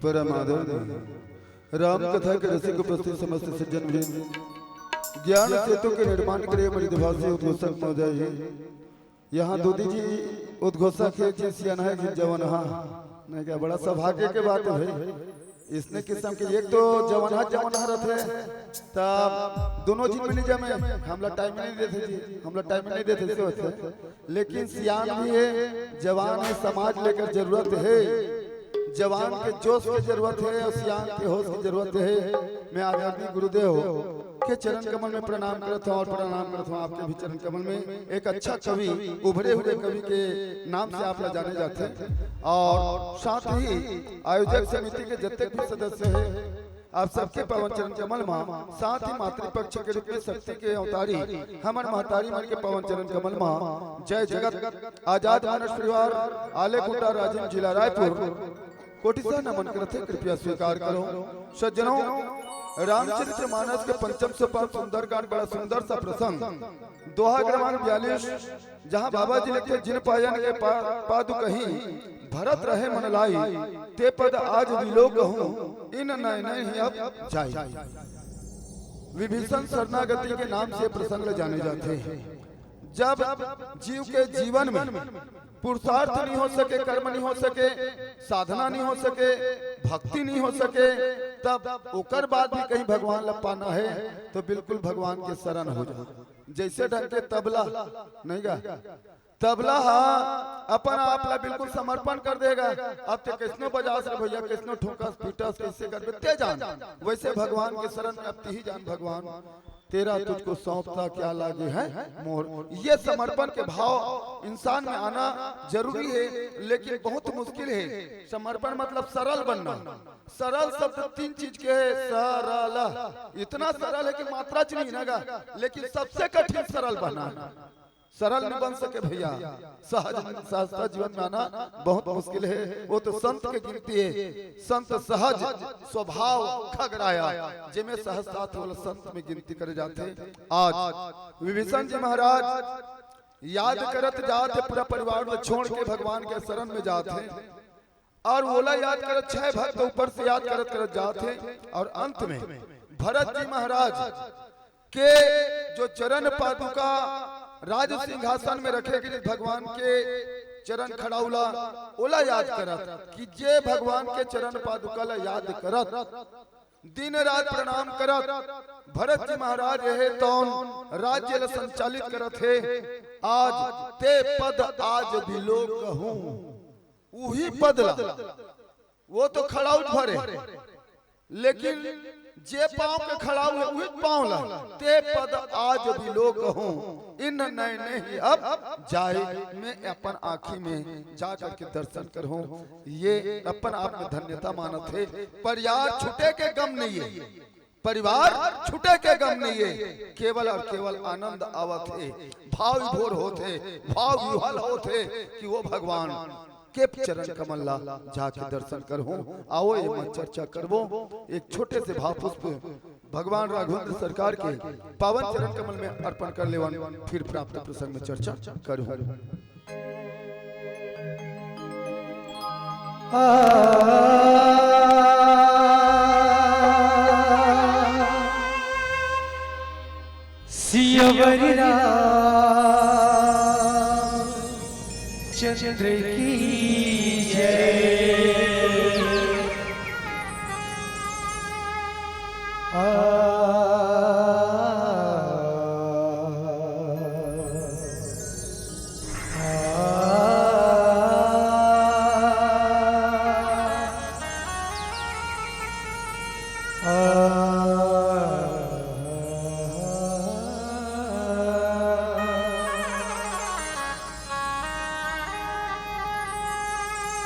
परम आदरणीय राम कथा के रसिक उपस्थित समस्त सज्जन वृंद, ज्ञान सेतु के निर्माण के लिए मणिभाषी उद्घोषक महोदय, यहाँ दूधी जी उद्घोषक है जी सियाना है जी जवानहा नहीं क्या बड़ा सौभाग्य के बात है भाई। इसने किस्म के एक तो जवानहा रहते तब दोनों जी मिली जमे हमला टाइम नहीं देते जी, हमला टाइम नहीं देते सोचते, लेकिन सियान भी है, जवान है, समाज लेकर जरूरत है, जवान के जोश की जरूरत है और सियान के होश की जरूरत है। मैं आदरणीय गुरुदेव के चरण कमल में प्रणाम करता हूँ और प्रणाम करता हूँ आपके भी चरण कमल में। एक अच्छा कवि, उभरे हुए कवि के नाम से आप लोग जाने जाते हैं और साथ ही आयोजक समिति के जितने भी सदस्य हैं आप सबके पवन चरण कमल माँ, साथ ही मातृपक्ष के रूप में शक्ति के अवतारी हमारे महतारी मन के पवन चरण कमल माँ। जय जगत आजाद मानस परिवार आलेकुंडा राजन जिला रायपुर कोटिसा नमन करते, कृपया स्वीकार करो। सज्जनों, रामचरित्र मानस के पंचम सोपान सुंदरकांड बड़ा सुंदर सा प्रसंग, दोहा क्रमांक 42, जहाँ बाबा जी लिखते जिन पायन के पादु कहीं भरत रहे मन लाई, ते पद आज विलोक हूँ इन नयन ही अब जाई। विभीषण शरणागति के नाम से प्रसंग जाने जाते हैं। जब जीव के जीवन में पुरुषार्थ नहीं हो सके, कर्म नहीं हो सके, साधना नहीं हो सके, भक्ति नहीं हो सके, तब ओकर बाद भी कहीं भगवान लपाना है तो बिल्कुल भगवान के शरण हो जाओ। जैसे ढंग के तबला नहीं गा, तबला हाँ अपन आप ला बिल्कुल समर्पण कर देगा। अब तो किसनो बजास रे भैया, किसनो ठोकस पीटस कैसे कर ते जान, वैसे भगवान के शरण में अब ही जान, भगवान तेरा तुझको सौंपता क्या लागे है मोर। ये समर्पण के भाव इंसान में आना जरूरी है, लेकिन बहुत मुश्किल है। समर्पण मतलब सरल बनना। सरल शब्द 3 चीज के है, सरल, इतना सरल है कि मात्रा च नहीं लगा, लेकिन सबसे कठिन सरल बनना। सरल नहीं बन सके भैया, सहज जीवन में आना बहुत मुश्किल है। वो तो संत के गिनती है, संत सहज स्वभाव खगड़ाया जिसमें सहजता वाला संत में गिनती करे जाते। आज विभीषण जी महाराज याद करत जाते, पूरा परिवार में छोड़ के भगवान के शरण में जाते और ओला याद करत 6 भक्त ऊपर से याद करत करत जाते और अंत में भरत जी महाराज के जो चरण पादुका राज सिंहासन में रखे कि भगवान के चरण खड़ाउला ओला याद करत कि जे भगवान के चरण पादुका ला याद करत दिन रात प्रणाम करत। भरत जी महाराज रहे तौन राज्य ला संचालित करत है। आज ते पद आज विलोक हूँ, वही पद ला वो तो खड़ाउट भरे, लेकिन जे पांव के खड़ा हुए वही पांव ला, ते पद आज भी लोग हूँ इन नयने ही अब जाए। मैं अपन आँखी में जा करके दर्शन करूं, ये अपन आप में धन्यता मानत है। परिवार छुटे के गम नहीं है, परिवार छुटे के गम नहीं है, केवल और केवल आनंद आवत है, भाव विभोर होते, भाव विह्वल होते कि वो भगवान के चरण कमल ला जाके दर्शन करहूं। आओ ये मन चर्चा करबो। एक छोटे से भाव पुष्प भगवान राघवेंद्र सरकार के पावन चरण कमल में अर्पण कर लेवन, फिर प्राप्त प्रसंग में चर्चा करहूं। सियावर चंद्र की जय।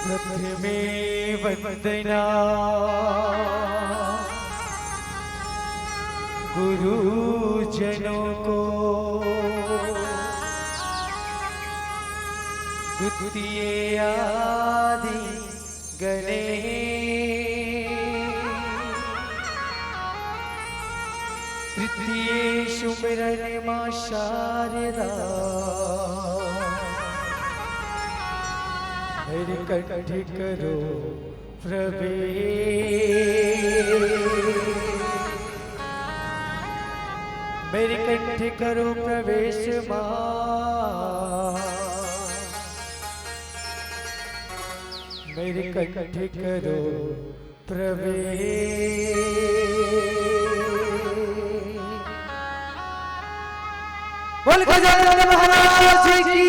प्रथमे वंदना गुरुजनों को, द्वितीय आदि गणेश, तृतीय सुमिरन मां शारदा, हर कंठ करो प्रवेश मेरे कंठ करो प्रवेश मां मेरे कंठ करो प्रवेश बोल गजानन महाराज की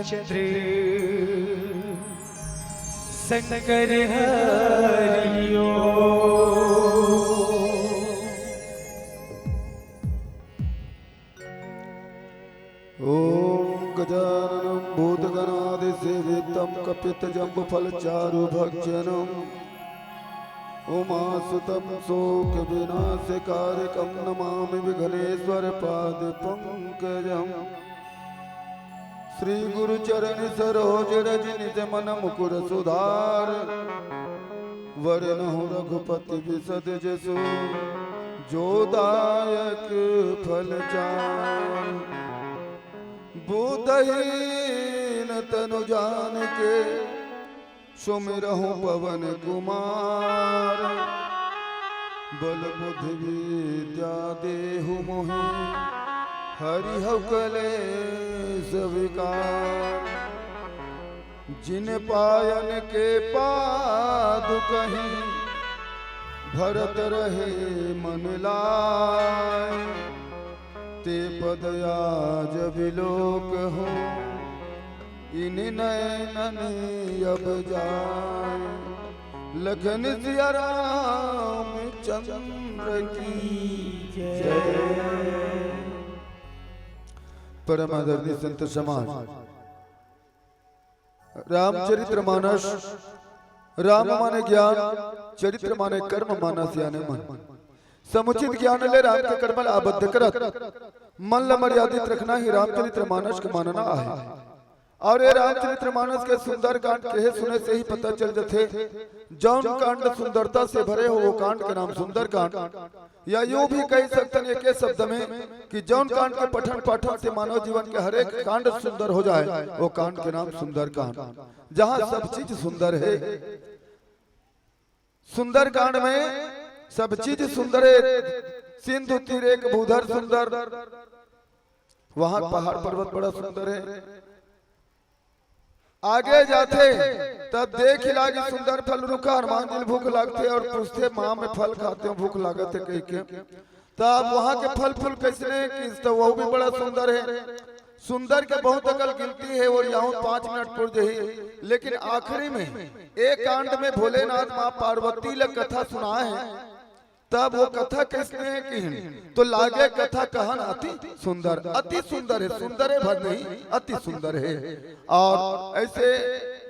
चंद्र शंकर हरियो पूतम कपित जम्ब फल चारु भक्षणम उमासुतम शोक विनाशकारकम नमामि विघ्नेश्वर पाद पंकजम श्री गुरु चरण सरोज रज निज मन मुकुर सुधार वरनहु रघुपति विशद जसु जो दायक फल चार बुद्धहीन तनु जान के सुमिरहु पवन कुमार बल बुद्धि विद्या देहु मोहि हरिहु कलेश विकार जिन पायन के पाद कहीं भरत रहे मन लाय ते पदयाज विलोक हो इन नयन अब जाए लखन सिया राम चंद्र की जय। परम आदरणीय संत समाज रामचरित्र मानस राम माने ज्ञान चरित्र माने कर्म माना सियाने मन समुचित ज्ञान ले राम के कर्म आबद्ध करत मन ल मर्यादित रखना ही रामचरित्र मानस के मानना है। और ये रामचरित्र मानस के सुंदर कांड कहे सुने से ही पता चल जाते जौन कांड सुंदरता से भरे हो वो कांड के नाम सुंदर कांड या यूं भी कह सकते हैं एक शब्द में कि जौन कांड के पठन पाठन से मानव जीवन के हर एक कांड सुंदर हो जाए वो कांड के नाम सुंदर कांड जहाँ सब चीज सुंदर है। सुंदर कांड में सब चीज सुंदर है। सिंधु तीर एक भूधर सुंदर वहां पहाड़ पर्वत बड़ा सुंदर है। आगे जाते तब देख लागे सुंदर फल रुका हनुमान जी भूख लागते और पूछते माँ में फल खाते हो भूख लागत है कह के तब वहां के फल फूल कैसने तो वो भी बड़ा सुंदर है। सुंदर के बहुत अकल गिनती है और यहाँ 5 मिनट पुर जही लेकिन आखिरी में एक कांड में भोलेनाथ माँ पार्वती लग कथा सुना है तब वो कथा किसने की तो लागे कथा कहन अति सुंदर है भर नहीं अति सुंदर है। और ऐसे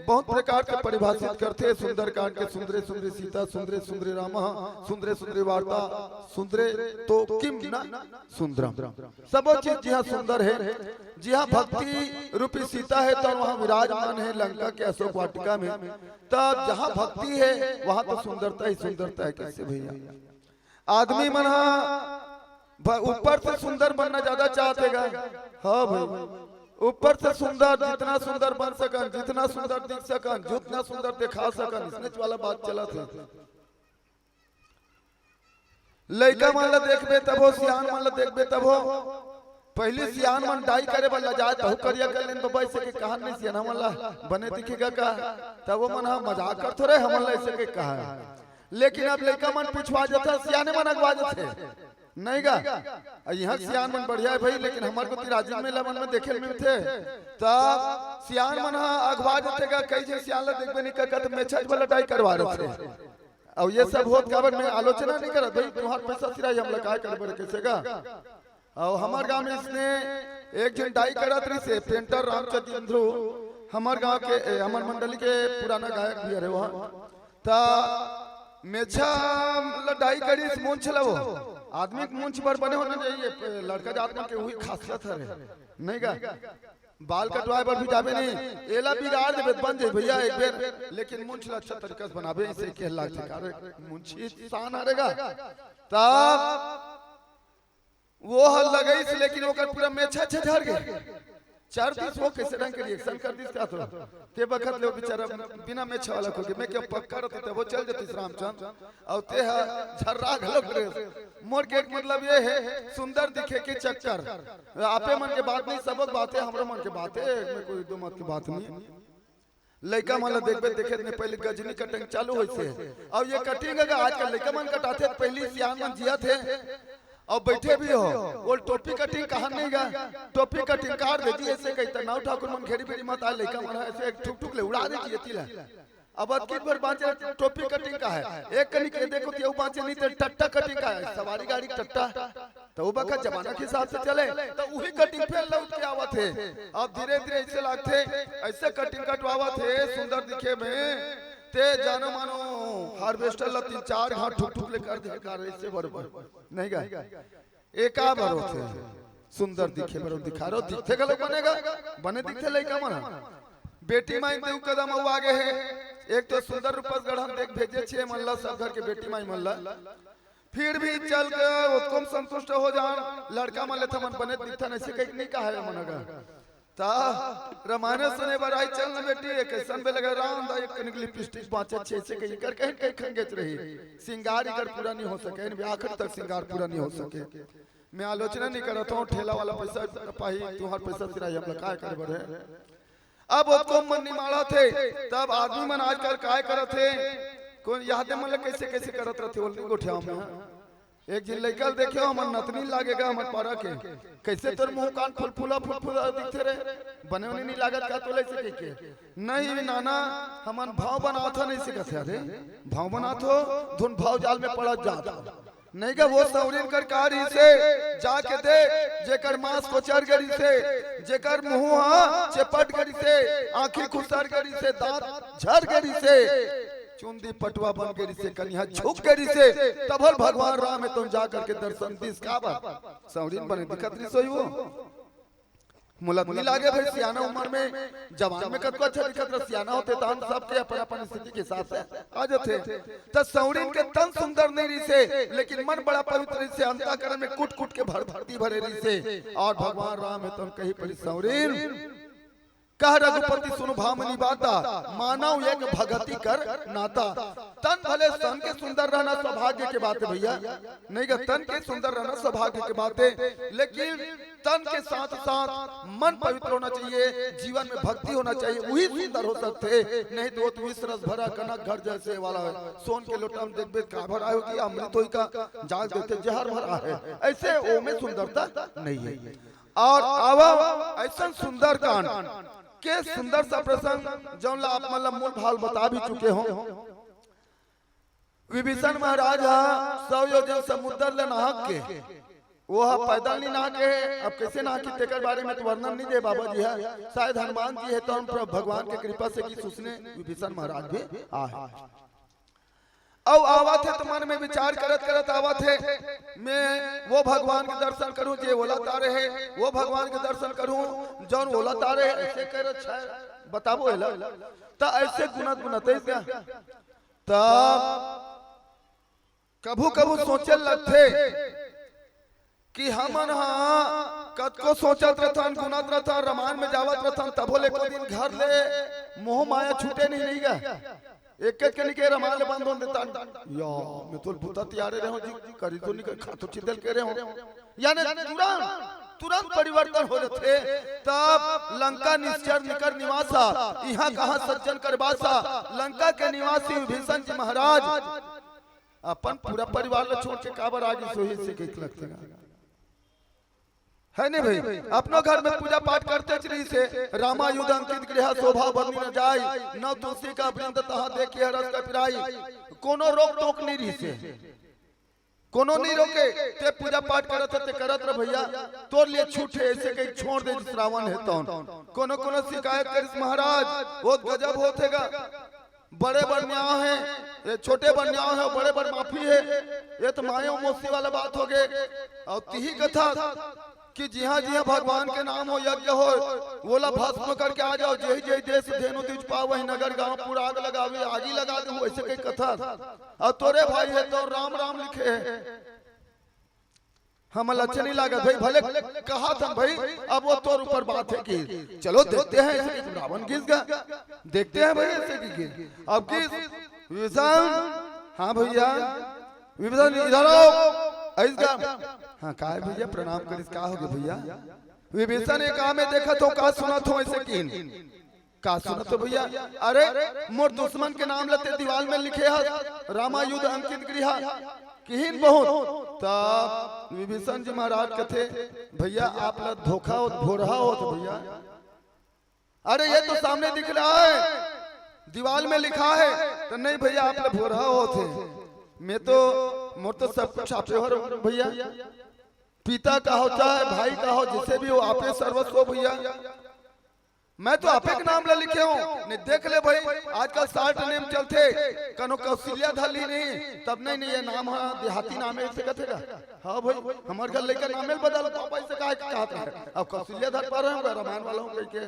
बहुत प्रकार के परिभाषित करते हैं सुंदर कांड के सुंदरे सुंदरी सीता सुंदरे सुंदरी राम सुंदरे सुंदरी वार्ता सुंदरे तो किम न सुंदरम सब चीज जहाँ सुंदर है जहाँ भक्ति रूपी सीता है तो वहाँ विराजमान है लंका के अशोक वाटिका में तब जहाँ भक्ति है वहाँ तो सुंदरता ही सुंदरता है। कैसे भैया आदमी मन ऊपर से सुंदर बनना ज्यादा चाहतेगा। हाँ भाई ऊपर से सुंदर जितना सुंदर बन सकन जितना सुंदर दिख सकन जितना सुंदर दिखा सकन इसने वाला बात चला था। लड़का मन ला देखबे तब हो सियान मन ला देखबे तब हो पहले सियान मन डाई करे वाला जाए तो करिया कर लेन बाबा ऐसे के कहां नहीं सियान मन ला बने दिखेगा का तब वो मन मजाक कर थोड़े हमन ला ऐसे के कहा लेकिन अब लड़का मन पिछवा जाता सियाने मन अगवा जाते नहीं गा यहाँ सियान मन बढ़िया है भाई लेकिन हमारे को राजीव मेला मन में देखे में थे तब सियान मन अगवा जाते का कई जे सियान ला देखबे नहीं का तो मेछज वाला डाई करवा रहे थे। और ये सब होत काबर में आलोचना नहीं करत भाई तुम्हार पैसा सिराई हमला काय करबे कैसे का। और हमार गांव में इसने एक जन डाई करत रही से पेंटर रामचंद्र इंद्रू हमार गांव के हमार मंडली के पुराना गायक भी रहे वहां ता मेछा लड़ाई करी इस मूंछ वो आदमी के मूंछ पर बने होना चाहिए लड़का जात में के वही खासियत है नहीं का बाल कटवाए पर भी जाबे नहीं एला बिगाड़ देबे बन जाए भैया एक बेर लेकिन मूंछ ला अच्छा तरीका से बनाबे इसे के लाग अरे मूंछ शान आरेगा तब वो हल लगई लेकिन ओकर पूरा मेछा झड़ गए 4 दिन वो कैसे रंग के रिएक्शन कर दिस का तो ते बखत ले बेचारा बिना में छवाला को के मैं के पक्का रहते तो वो चल जती रामचंद्र और ते झर्रा घलोक रे मोर के एक मतलब ये है सुंदर दिखे के चक्कर आपे मन के बात नहीं सबक बातें हमरो मन के बातें में कोई दो मत की बात नहीं। लड़का मन देखबे देखे ने पहले गजनी कटिंग चालू होई से अब ये कटिंग अगर आजकल लड़का मन कटाते पहली सियान मन जिया थे और बैठे भी हो वो टोपी कटिंग कहा नहीं गा टोपी कटिंग काट देती ऐसे कहता नाव ठाकुर मन घेरी बेरी मत आ लेका मन ऐसे ठुक ठुक ले उड़ा देती तिला अब कित भर बांचे टोपी कटिंग का है एक कनी के देखो कि वो बांचे नहीं तो टट्टा कटिंग का है सवारी गाड़ी टट्टा तो वो बखत जमाना के हिसाब से चले तो वही कटिंग पे लौट के आवत है। अब धीरे धीरे ऐसे लगते ऐसे कटिंग कटवावा थे सुंदर दिखे में ते जानो मानो हार्वेस्टर ला 3-4 घाट ठुक ठुक ले कर दे कर इससे बराबर नहीं गा एका बार होते सुंदर दिखे बरो दिखा रो दिखे गलो बनेगा बने दिखे लइका मन बेटी माई देव कदम au आगे है। एक तो सुंदर रूपस गढ़ हम देख भेजे छे मल्ला सब घर के बेटी माई मल्ला फिर भी चल के उत्तम संतुष्ट हो जान लड़का मन ले थमन बने दिखता नहीं से कहीं नहीं कहा है मनगा ता रमाने सुने बराई चल न बेटी एक कैसन बे लगा राम दा एक निकली लिपस्टिक पांच अच्छे से कहीं कर कहीं खंगेच रही सिंगार इकर पूरा नहीं हो सके इन आखिर तक सिंगार पूरा नहीं हो सके। मैं आलोचना नहीं करत हूं ठेला वाला पैसा पाही तुहार पैसा सिराई हम काय करे बड़े अब उसको मन नहीं मारा थे तब आदमी मन आजकल काय करत थे कौन याद है मन कैसे कैसे करत रहते ओल्डी गोठिया में एक दिन लइकल देखियो हमन नतनी लागेगा हमन पारा के कैसे तोर मुंह कान फुलफुला दिखते रे बने बने नहीं लागत का तो ले के नहीं नाना हमन भाव बनात नहीं सिखत है रे भाव बनात हो धुन भाव जाल में पड़ जाता नहीं का वो सौरीन कर कारी से जाके दे जेकर मांस को चर गरी से जेकर मुंह चपट गरी से आंखें खुसर गरी से दांत झर गरी से चुंदी पटवा बन गरी से कन्या झुक गरी से तबल भगवान राम है तुम जा करके दर्शन दिस का बात सौरीन बने दिखत नहीं सोई वो मुलत नहीं लागे भाई सियाना उम्र में जवान में कतको अच्छा दिखत रह सियाना होते तो हम सबके अपन अपन स्थिति के हिसाब से आ जाते तो सौरीन के तन सुंदर नहीं रही से लेकिन मन बड़ा पवित्र रही से अंतःकरण में कुट कुट के भरती भरे रही से और भगवान राम है तुम कहीं पड़ी सौरीन कह रघुपति सुन भामनी बाता मानव एक भगति कर नाता तन भले सन के सुंदर रहना सौभाग्य के बात है भैया नहीं का तन के सुंदर रहना सौभाग्य के बात है लेकिन तन के साथ साथ मन पवित्र होना चाहिए जीवन में भक्ति होना चाहिए वही सुंदर हो सकते नहीं तो विष रस भरा कनक घर जैसे वाला है सोन के लोटा में देख का भरा है कि अमृत होई का जाग देते जहर भरा है ऐसे ओ में सुंदरता नहीं है। और आवा ऐसा सुंदर कांड के सुंदर सा प्रसंग जौन ला आप मतलब मूल भाव बता भी चुके हो। विभीषण महाराज 100 योजन समुद्र ले नहाक के वो पैदल नहीं नहा के अब कैसे नहा के तेकर बारे में तो वर्णन नहीं दे बाबा जी है शायद हनुमान जी है तो हम भगवान की कृपा से की उसने विभीषण महाराज भी आए अब आवा थे तो मन में विचार करत करत आवा थे मैं वो भगवान के दर्शन करूं जे ओला तारे है वो भगवान के दर्शन करूं जौन ओला तारे है ऐसे करत छै बताबो एला त ऐसे गुणत गुणते क्या तब कभू कभू सोचे लगथे कि हमन कद को सोचत रहथन गुणत रहथन रमान में जावत रहथन तबो ले को दिन घर ले मोह माया छूटे नहीं गा एक के निके रमान ले बंद हो देता या मैं तो पुता तैयार रहो जी करी तो नहीं खा तो चिदल के रहे हो यानी तुरंत परिवर्तन हो रहे तब लंका निश्चर निकर निवासा यहाँ कहाँ सज्जन कर बासा लंका के निवासी विभीषण जी महाराज अपन पूरा परिवार ला छोड़ के काबर आगे सोही से के लगते है नहीं भाई अपनो घर में पूजा पाठ करते चली से रामा युद्ध अंकित गृह शोभा बदली न जाय न तुलसी का वृंद तहां देखिए रस का पिराई कोनो रोक टोक नहीं रही से कोनो नहीं रोके ते पूजा पाठ करत रह भैया तोर लिए छूट है ऐसे कहीं छोड़ दे श्रावण है तो कोनो कोनो शिकायत करिस महाराज वो गजब होतेगा बड़े बड़ न्याय है ये छोटे बड़ न्याय है बड़े बड़ माफी है ये तो माया मोसी वाला बात हो गए और तीही कथा कि जी हाँ भगवान के नाम हो यज्ञ हो बोला भस्म करके आ जाओ जय जय देश धेनु द्विज पाव वही नगर गांव पूरा आग लगावे आग ही लगा दे ऐसे कई कथा और तोरे भाई है तो राम राम लिखे है हम अच्छा नहीं लगा भाई भले कहा था भाई अब वो तोर ऊपर बात है कि चलो देखते हैं ऐसे रावण किस गा देखते हैं भाई ऐसे की अब किस विभीषण हाँ भैया विभीषण इधर आओ ऐसा हाँ का भैया प्रणाम करिस का हो गए भैया विभीषण ने कहा मैं देखा तो का सुना तो ऐसे किन का सुना तो भैया अरे मोर दुश्मन के नाम लेते दीवार में लिखे है रामा युद्ध अंकित गृह किहिन बहुत तब विभीषण जी महाराज कहते भैया आप ला धोखा हो भोरहा हो तो भैया अरे ये तो सामने दिख रहा है दीवार में लिखा है तो नहीं भैया आप ला भोरहा हो थे मैं तो मोर तो सब कुछ आपसे हो भैया पिता का हो चाहे भाई का हो, जिसे भी हो, आपे सर्वस्व हो भैया। मैं तो आपे के नाम ले लिखे हूँ, नहीं देख ले भाई, आजकल 60 नेम चलते, कनो कौशल्या धली नहीं, तब नहीं ये नाम है देहाती नाम है, ऐसे कथेगा। हाँ भाई, हमारे घर लेकर नाम बदल पापा से कहा है, अब कौशल्या धर पा रहे हैं रामायण वालों के।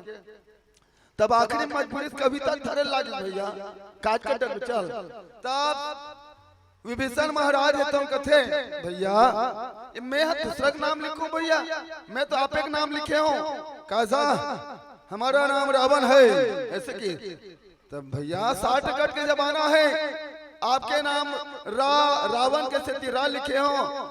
तब आखिरी मजबूरी कविता धरे लाग भैया, काट के डर चल। तब विभीषण महाराज है तुम कथे भैया मैं दूसरा नाम लिखूं भैया, मैं तो आपे का नाम लिखे हूँ, कैसा हमारा नाम रावण है ऐसे की। तब भैया 60 कट के जमाना है, आपके नाम रावण के से रा लिखे हो,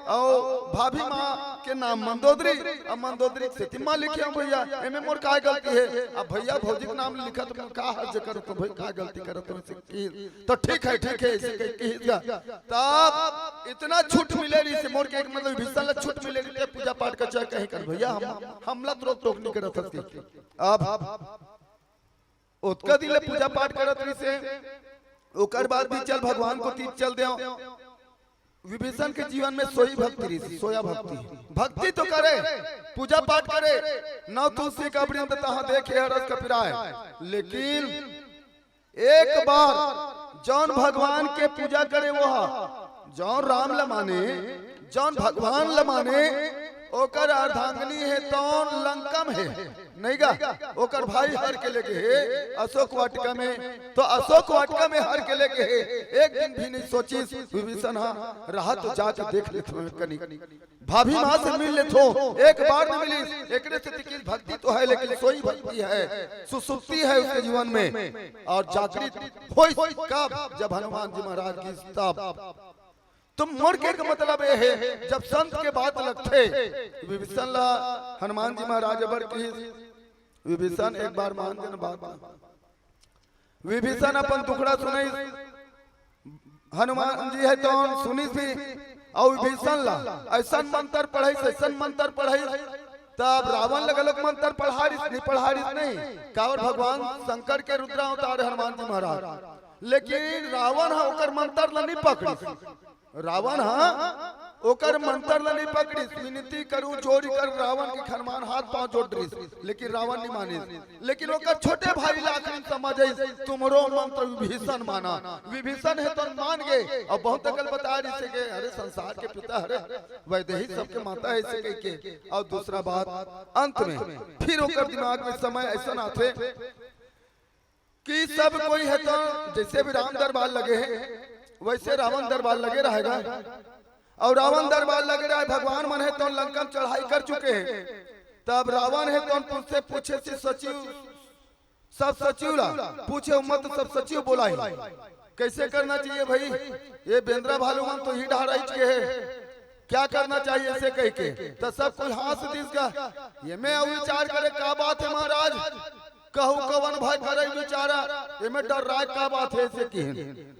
और भाभी माँ के नाम मंदोदरी, अब मंदोदरी से तिम्मा लिखे हो भैया, एमे मोर का गलती है। अब भैया भौजी का नाम लिखा तो का हर्ज करो, तो भाई का गलती करो तो ठीक है ऐसे कह। तब इतना छूट मिले रही से मोर के मतलब विशाल छूट मिले रही पूजा पाठ का चाहे कहीं कर भैया, हमला रोक टोक नहीं करत हस्ती। अब उतका दिले पूजा पाठ करत रही से, ओकर बाद भी चल भगवान को तीज चल दे। विभीषण के जीवन में सोई भक्ति रही, सोया भक्ति तो करे, पूजा पाठ करे, नौ तुलसी का वृंद तहाँ देखे रस कपिराए। लेकिन एक बार जौन भगवान के पूजा करे वो जौन राम लमाने, जौन भगवान लमाने, ओकर अर्धांगिनी है तौन लंकम है नहीं गा, ओकर भाई हर के लेके है अशोक वाटिका में, तो अशोक वाटिका में हर के लेके है। एक दिन भी नहीं सोची विभीषण रहा तो जाके देख ले कनी, भाभी माँ से मिल ले थो, एक बार न मिली, एक से भक्ति तो है लेकिन सोई भक्ति है, सुसुप्ति है उसके जीवन में, और जागृत होई कब जब हनुमान जी महाराज की तब। तुम मोर के मतलब ये है जब संत के बात लगते विभीषण ला हनुमान जी महाराज अबर की। विभीषण एक बार मान देना बात, विभीषण अपन दुखड़ा सुनाई, हनुमान जी है तो सुनी थी, और विभीषण ला ऐसा मंत्र पढ़ाई, ऐसा मंत्र पढ़ाई, तब रावण लगल मंत्र पढ़ारिस नहीं कावर भगवान शंकर के रुद्रा अवतार हनुमान जी महाराज। लेकिन रावण होकर मंत्र ला नहीं पकड़ी, रावण ओकर मंत्र ला नहीं पकड़ी, विनती करूं जोड़ी कर रावण के हनुमान हाथ पांव जोड़ रही, लेकिन रावण नहीं माने। लेकिन ओकर छोटे भाई लाखन समझे तुमरो मंत्र विभीषण माना, विभीषण है तो मान गए। और बहुत अकल बता रही से के अरे संसार के पिता हरे वैदेही सबके माता है ऐसे कह के। और दूसरा बात अंत में फिर ओकर दिमाग में समय ऐसा आते कि सब कोई है तो जैसे भी राम दरबार लगे हैं वैसे रावण दरबार लगे रहेगा, और रावण दरबार लगे रहे भगवान मन है तो लंका चढ़ाई कर चुके हैं। तब रावण है तो तुझसे पूछे से सचिव, सब सचिव ला पूछे उम्मत सब सचिव बोला कैसे करना चाहिए भाई, ये बेंद्रा भालूमान तो ही ढारा के है, क्या करना चाहिए ऐसे कह के। तो सब कोई हाथ दिस का ये मैं विचार करे क्या बात है महाराज, कहू कवन भाई करे विचारा, ये में डर रहा क्या बात है ऐसे की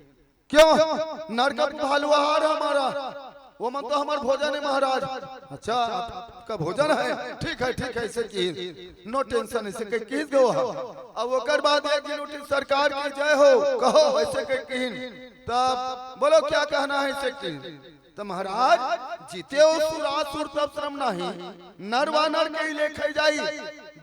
क्यों नरक भालुहार हमारा, वो मन तो हमार भोजन है महाराज। अच्छा आपका भोजन है, ठीक है ऐसे की नो टेंशन ऐसे कह किस गो। अब ओकर बाद एक दिन उठी सरकार की जय हो कहो ऐसे कह की, तब बोलो क्या कहना है ऐसे की। तो महाराज जीते हो सुरासुर तब श्रम नहीं, नर वानर के ही लेके जाई,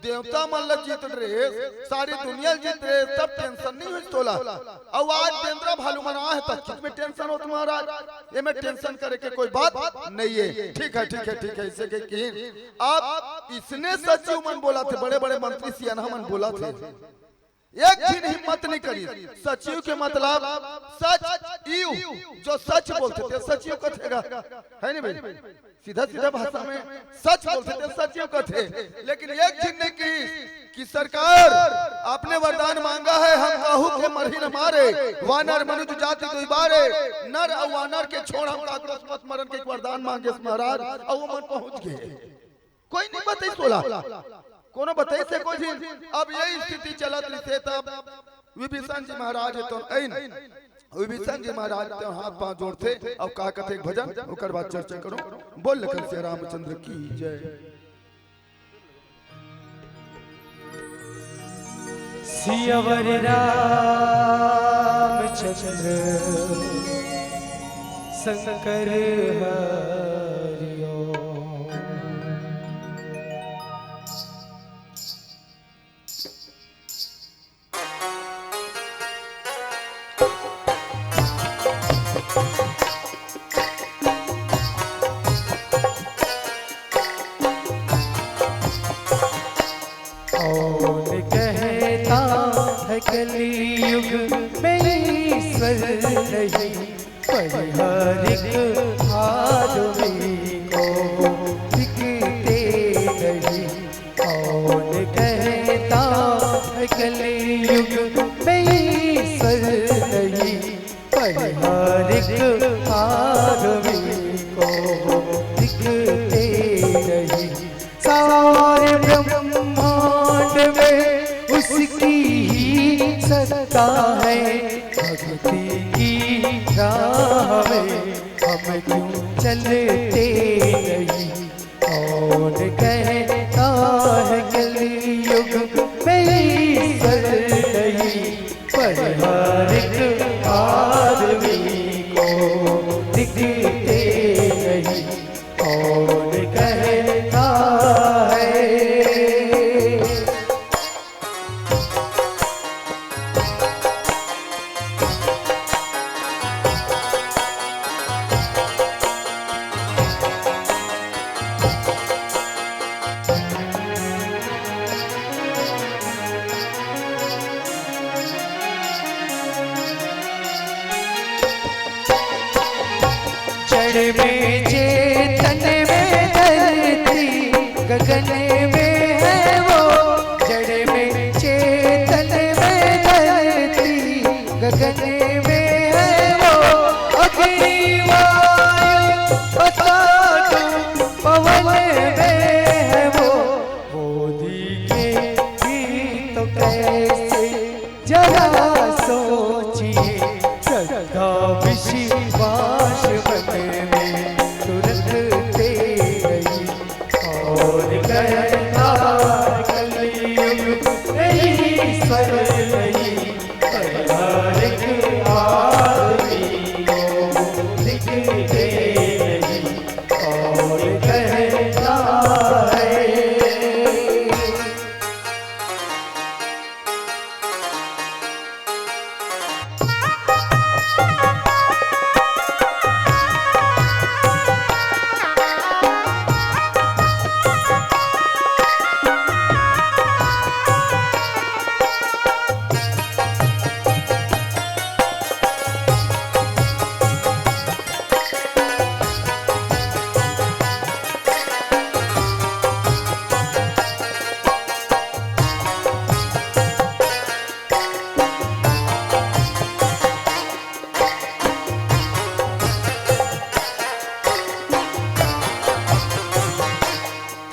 देवता मन लग जीत रहे, सारी दुनिया जीत रहे, तब टेंशन नहीं हुई तोला। अब आज बेंद्रा भालू मना है तब में टेंशन हो तुम्हारा, ये में टेंशन करे के कोई बात नहीं है। ठीक है इसे के आप इसने सचिव मन बोला थे, बड़े बड़े मंत्री सियाना मन बोला थे, एक दिन हिम्मत नहीं करी। सचिव के मतलब सच यू जो सच बोलते थे सचिव कथेगा है नहीं भाई, सीधा भाषा में सच बोलते थे सचिव कथे। लेकिन एक दिन ने की सरकार आपने वरदान मांगा है, हम कहू के मरही न मारे, वानर मनुष्य जाति दुई बारे, नर और वानर के छोड़ हम काकरोच मत मरण के वरदान मांगे महाराज, और वो मन पहुंच गए। कोई नहीं बताई सोला कोनो बताई से कोई। अब यही स्थिति चलत रही, तब विभीषण जी महाराज तो विभीषण जी महाराज तो हाथ पांव जोड़ते और का कहते भजन, ओकर बाद चर्चा करो। बोल लखन से रामचंद्र की जय। सियावर रामचंद्र शंकर हरिओ। हर एक आदमी को दिखते नहीं। कौन कहता है कलयुग में ईश्वर नहीं, पर हर एक आदमी को दिखते नहीं। सारे ब्रह्मांड में उसकी ही सत्ता है, भक्ति की राह में हम क्यों चलते नहीं। कौन कहता है कलयुग में ईश्वर नहीं, पर हर एक आदमी को दिखते नहीं। कौन कहता है। जड़ में चेतन में धरती, गगन में है वो। जड़ में चेतन में धरती, गगन में है वो। अग्नि वायु बताओ पवन में है वो। बोधी के भी तो कैसे जरा सोचिए, सदा विश्वास मन में तुरंत नहीं। और कहता कलयुग नहीं ईश्वर नहीं, हर एक आदमी को दिखते नहीं। और कहता है।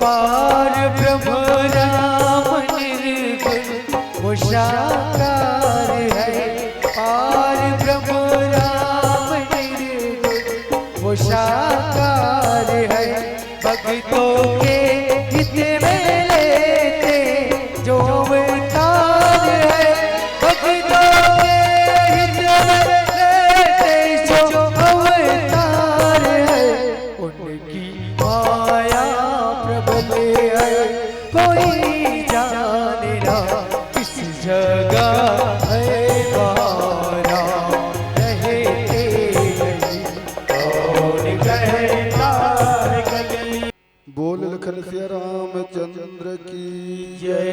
पार ब्रह्म राम निर्गुण वो साकार है। पार ब्रह्म राम निर्गुण वो साकार है। भक्तों के हित में लेते जो अवतार है। भक्तों के हित में लेते जो अवतार है। उनकी माया कोई जाने ना किस जगह है मारा रहते नहीं। कौन कहता है कलयुग। बोल लखन सिया रामचंद्र की जय।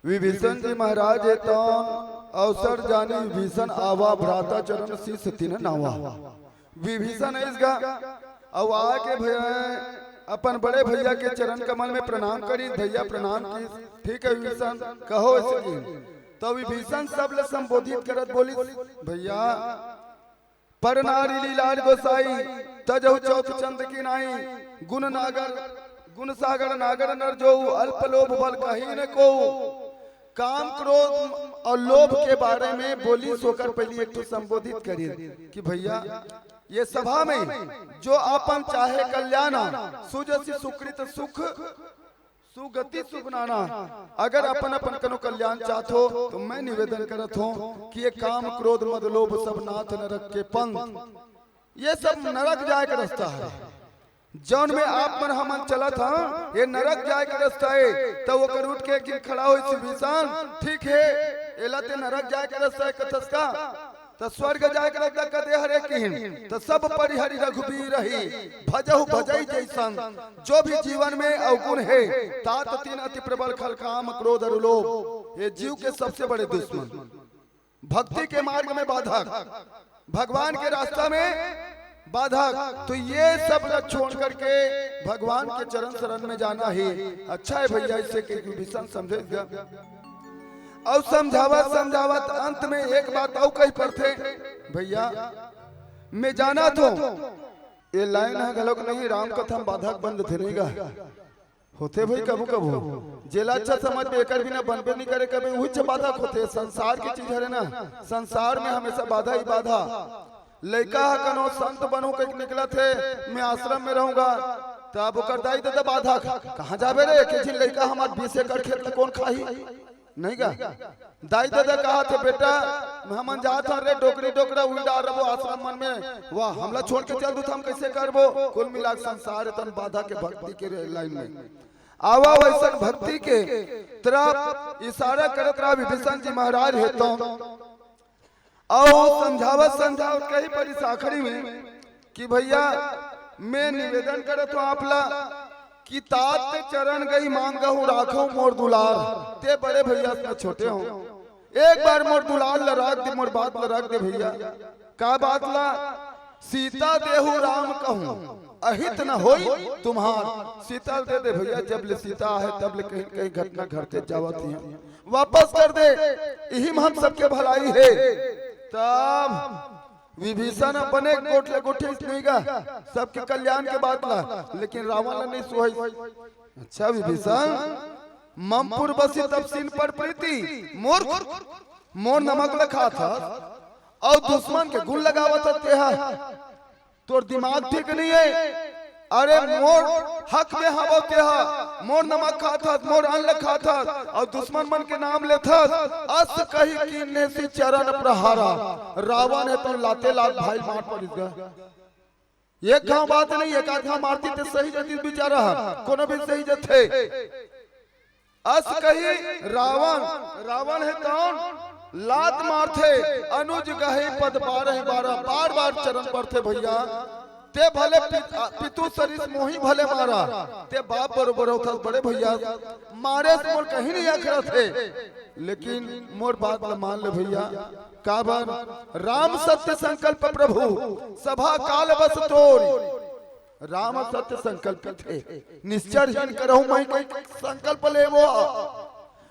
विभीषण जी महाराज तौन अवसर जानी विभीषण आवा भ्राता चरण शीस तिन नावा। विभीषण इसका अब आके भैया अपन बड़े भैया के चरण कमल में प्रणाम करी। भैया प्रणाम की। ठीक है विभीषण कहो ऐसे। तो विभीषण सब ले संबोधित करत बोली, भैया पर नारी लीलार गोसाई तजहु चौथ चंद की नाई। गुण नागर गुण सागर नागर नर जो अल्प लोभ बल कहीं न को। काम क्रोध और लोभ के बारे में बोली सोकर पहले एक तो संबोधित करिए कि भैया ये सभा में जो आपन चाहे कल्याण सुजसी सुकृत सुख सुगति सुख नाना। अगर अपन अपन कनो कल्याण चाहत हो तो मैं निवेदन करत हूँ कि ये काम क्रोध मद लोभ सब नाथ नरक के पंथ, ये सब नरक जाए का रास्ता है। जौन में आप मन हमन चला था ये नरक जाए का रास्ता है। तो वो कर उठ के एक दिन खड़ा हो विभीषण, ठीक है एला ते नरक जाए का रास्ता है कथस का तो स्वर्ग जाए के रास्ता कदे हरे किन तो सब परिहरि रघुबीर रही भजहु भजई जैसन। जो भी जीवन में अवगुण है तात तीन अति प्रबल खल काम क्रोध और लोभ, ये जीव के सबसे बड़े दुश्मन। भक्ति के मार्ग में बाधक भगवान के रास्ता में बाधा। तो ये सब न छोड़ करके भगवान के चरण शरण में जाना ही अच्छा है भैया। इससे कि विभीषण समझेगा और समझावत समझावत अंत में एक बात और कही पर थे भैया, मैं जाना तो ये लाइन है गलत नहीं, राम कथा बाधक बंद थे नहीं होते भाई कबू कबू जेला अच्छा समझ में एक बिना बनबे नहीं करे कभी उच्च बाधक होते। संसार की चीज है ना, संसार में हमेशा बाधा ही बाधा। लड़का कनो संत बनो के निकला थे, मैं आश्रम में रहूंगा तो अब ओकर दाई दादा बाधा कहाँ जाबे रे कि लड़का हमार 20 एकड़ खेत कौन खाई नहीं गा। दाई दादा कहा थे बेटा हम जात रे डोकरी डोकरा उड़ा रहो आश्रम मन में, वाह हमला छोड़ के चल दू हम कैसे करबो। कुल मिला संसार तन बाधा के भक्ति के लाइन में आवा वैसा भक्ति के तरफ इशारा करत रहा विभीषण जी महाराज है तो और समझावत समझावत कहीं पर इस आखिरी में कि भैया मैं निवेदन करत हूँ आपला कि तात चरण गई मांगहु राखो मोर दुलार। ते बड़े भैया इतना छोटे हो, एक बार मोर दुलार ला रख दे, मोर बात ला रख दे भैया। का बात ला? सीता देहु राम कहूं अहित न होई तुम्हार। सीता दे दे भैया, जब ले सीता है तब ले कहीं कहीं घटना घटते जावत है, वापस कर दे, यही में हम सबके भलाई है। तब विभीषण अपने गोठले गोठे नहीं गा, सबके कल्याण के बात ला, लेकिन रावण नहीं सुहाई। अच्छा विभीषण ममपुर बसी तब सिन पर प्रीति मूर्ख मोर नमक लखा था और दुश्मन के गुण लगावत तेहा, तोर दिमाग ठीक नहीं है। अरे मोर हक में हवा तेहा, मोर नमक खाता मोर अन्न खाता और दुश्मन मन के नाम लेता। अस कही कीने सी चरण प्रहारा, रावण है तो लाते लात भाई मार पड़ गया। ये गांव बात नहीं, एक आधा मारती ते सही जती बेचारा कोनो भी सही जथे। अस कही रावण है तो लात मारते अनुज गहे पद 12 बार बार चरण पड़ते भैया। ते भले पितु सरिस मोही भले मारा, ते बाप बरोबर होता बड़े भैया मारे से मोर कहीं नहीं अखरा थे। लेकिन मोर बात मान ले भैया, काबर राम सत्य संकल्प प्रभु सभा काल बस तोर। राम सत्य संकल्प थे, निश्चर करहूं मैं कोई संकल्प ले वो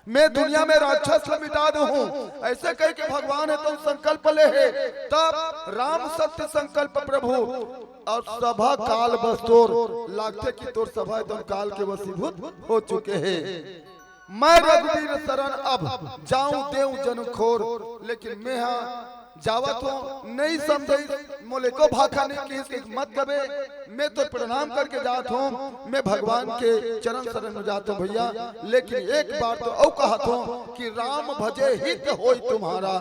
मैं दुनिया में राक्षस मिटा दूं, ऐसे कह के भगवान है तुम संकल्प ले है। तब राम सत्य संकल्प प्रभु और सभा काल बस तोर, लागते की तोर सभा तुम काल के वसीभूत हो चुके हैं। मैं रघुवीर शरण अब जाऊं देव जन खोर, लेकिन मैं हाँ जावत हो नहीं समझे मोले को भाखा नहीं कि मत कबे। मैं तो प्रणाम करके जात हूँ, मैं भगवान के चरण शरण में जाता हूँ भैया। लेकिन एक बार तो औ कहत हूँ कि राम भजे हित होई तुम्हारा,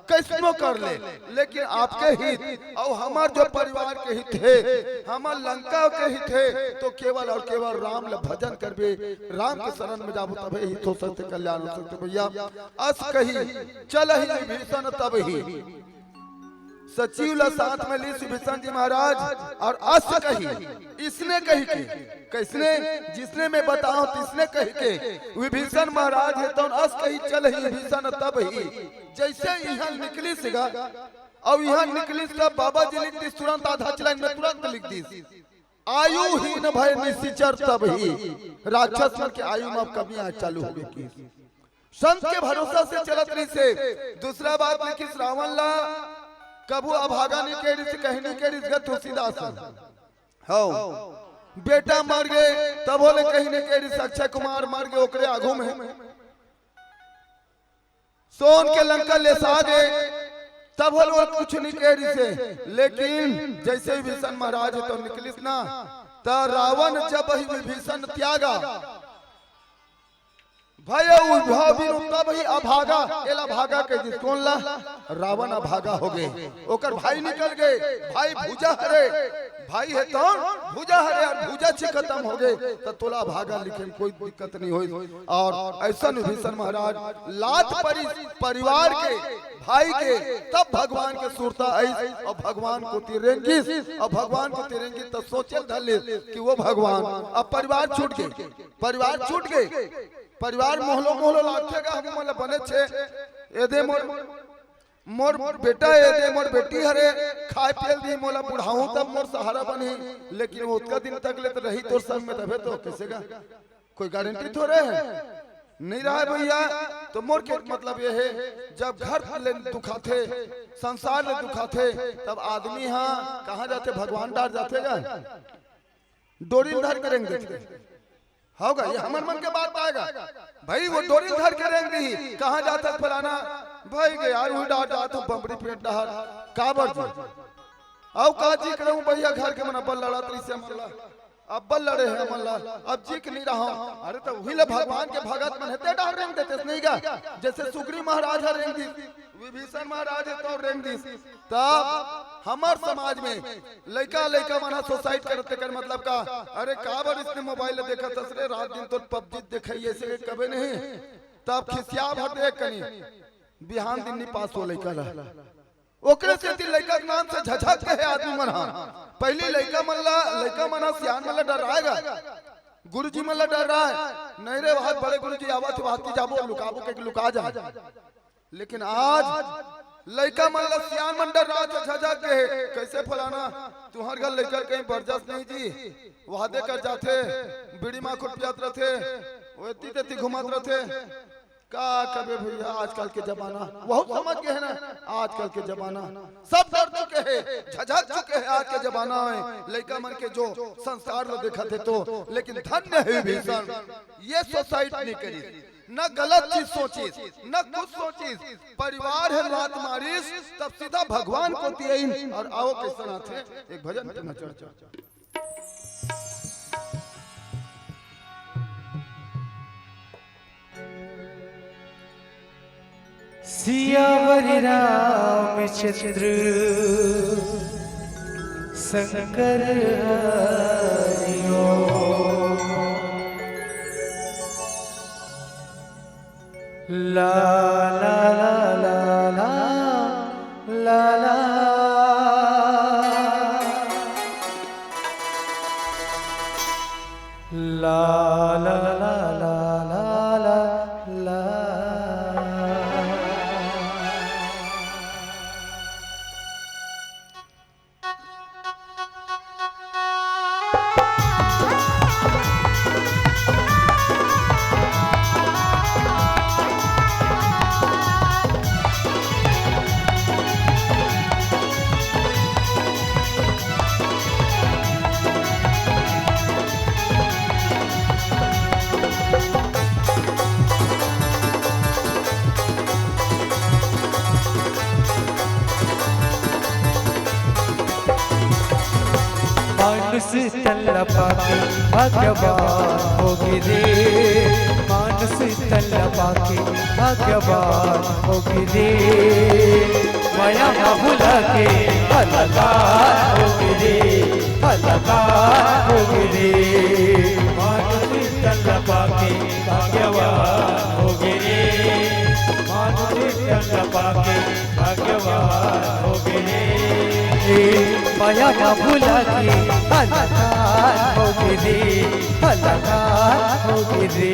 कैसनो कर ले लेकिन आपके हित और हमार जो परिवार के हित है, हमार लंका के हित है, तो केवल और केवल राम ल भजन करबे, राम के शरण में जाबो तबे हित हो सकते, कल्याण हो सकते भैया। अस कही चल ही विभीषण तब ही सचिव ला साथ में ली विभीषण जी महाराज। और अस कही इसने कही के किसने, जिसने मैं बताऊं तिसने कही के विभीषण महाराज है तो अस कही चल ही विभीषण तब ही। जैसे यहाँ निकली सिगा और यहाँ निकली तब बाबा जी लिख दी तुरंत, आधा चलाइन में तुरंत लिख दी आयु ही न भय निशिचर तब ही। राक्षस मन के आयु में अब कमी आज चालू हो गई, संत के भरोसा से चलत रही से। दूसरा बात लिखी रावण ला कबू अभागा नहीं कह रही, कहीं नहीं कह रही तुलसीदास हो बेटा मर गए तब बोले कहीं नहीं कह रही, अक्षय कुमार मर गए ओकरे आगू में सोन के लंका ले सा गए तब बोले कुछ नहीं कह रही से। लेकिन जैसे विभीषण महाराज तो निकलिस ना, तो रावण जब ही विभीषण त्यागा भय तब ही अभागा एला भागा के जिस कौन ला रावण अभागा हो गए, ओकर भाई निकल गए, भाई भूजा हरे, भाई है तो भूजा हरे और भूजा से खत्म हो गए तो तोला भागा, लेकिन कोई दिक्कत नहीं हुई। और ऐसा विभीषण महाराज लात परिवार के भाई के तब भगवान के सुरता आई और भगवान को तिरेंगी और भगवान को तिरेंगी तो सोचे धले कि वो भगवान अब परिवार छूट गए, परिवार छूट गए, परिवार मोहलो मोहलो लागतेगा हम मतलब बने छे एदे मोर मोर बेटा ये दे मोर बेटी हरे खाए पियल दी मोला बुढ़ाऊं तब मोर सहारा बनी, लेकिन वो उतना दिन तक ले तो रही तोर संग में तबे तो कैसे का कोई गारंटी थोड़े है नहीं रहा है भैया। तो मोर के मतलब ये है जब घर ले दुखाते संसार ले दुखाते तब आदमी हाँ कहाँ जाते भगवान डार जाते गा डोरी धर के रेंग देते होगा ये हमार मन के बात आएगा भाई वो डोरी धर के रेंग दी कहाँ जाता फलाना भाई गया यार वही डाट डाट बम्बड़ी पेट डहर काबर जी आओ का जी करूं भैया घर के मन बल लड़ा त्री से मल्ला अब बल लड़े हैं मल्ला अब जी के नहीं रहा। अरे तो वही ले भगवान के भगत मन हेते डाल रेंग देते नहीं गा जैसे सुग्री महाराज रेंग दी विभीषण महाराज है तो रेंग दी। तब हमार समाज में लड़का लड़का मना सुसाइड करते कर मतलब का अरे काबर इसने मोबाइल देखा तसरे रात दिन तो पबजी दिखाई ऐसे कभी नहीं तब खिसिया भर देख कनी बिहान दिन नहीं पास हो लड़का ला ओकरे से ती लड़का के नाम से झझक के है आदमी मन पहले लड़का मना सियान मन डर रहेगा गुरुजी मन डर रहा है नहीं रे बहुत बड़े गुरुजी आवत बात की जाबो लुकाबो के लुका जा। लेकिन आज लड़का मन सियान मन डर रहा झझक के कैसे फलाना तुम्हार घर लड़का कहीं बर्दाश्त नहीं जी वादे कर जाते बीड़ी माँ खुट पियात रहते वो इतनी घुमात रहते का कबे भैया आजकल के जमाना बहुत समझ के है ना आजकल के जमाना सब डर चुके हैं झझक चुके हैं आज के जमाना में लड़का मन के जो संस्कार में देखा थे तो। लेकिन धन्य है भीषण ये सोसाइटी नहीं करी न गलत चीज सोची न कुछ सोची परिवार है लात मारिस तब सीधा भगवान को तीन और आओ कैसे नाथे एक भजन करना चर्चा सियावर रामचंद्र शंकर हरिओ ला ला ला ला ला ला ला ला ला ला ला ला मानुष तल्ला पाके भाग्यवान होगी रे मानुष तल्ला पाके भाग्यवान होगी रे माया भुला के अलगार होगी रे अलगार होगी रे मानुष तल्ला पाके भाग्यवान होगी रे मानुष तल्ला पाके भाग्यवान होगी रे माया का भुला के अलगार होगी रे अलगार होगी रे।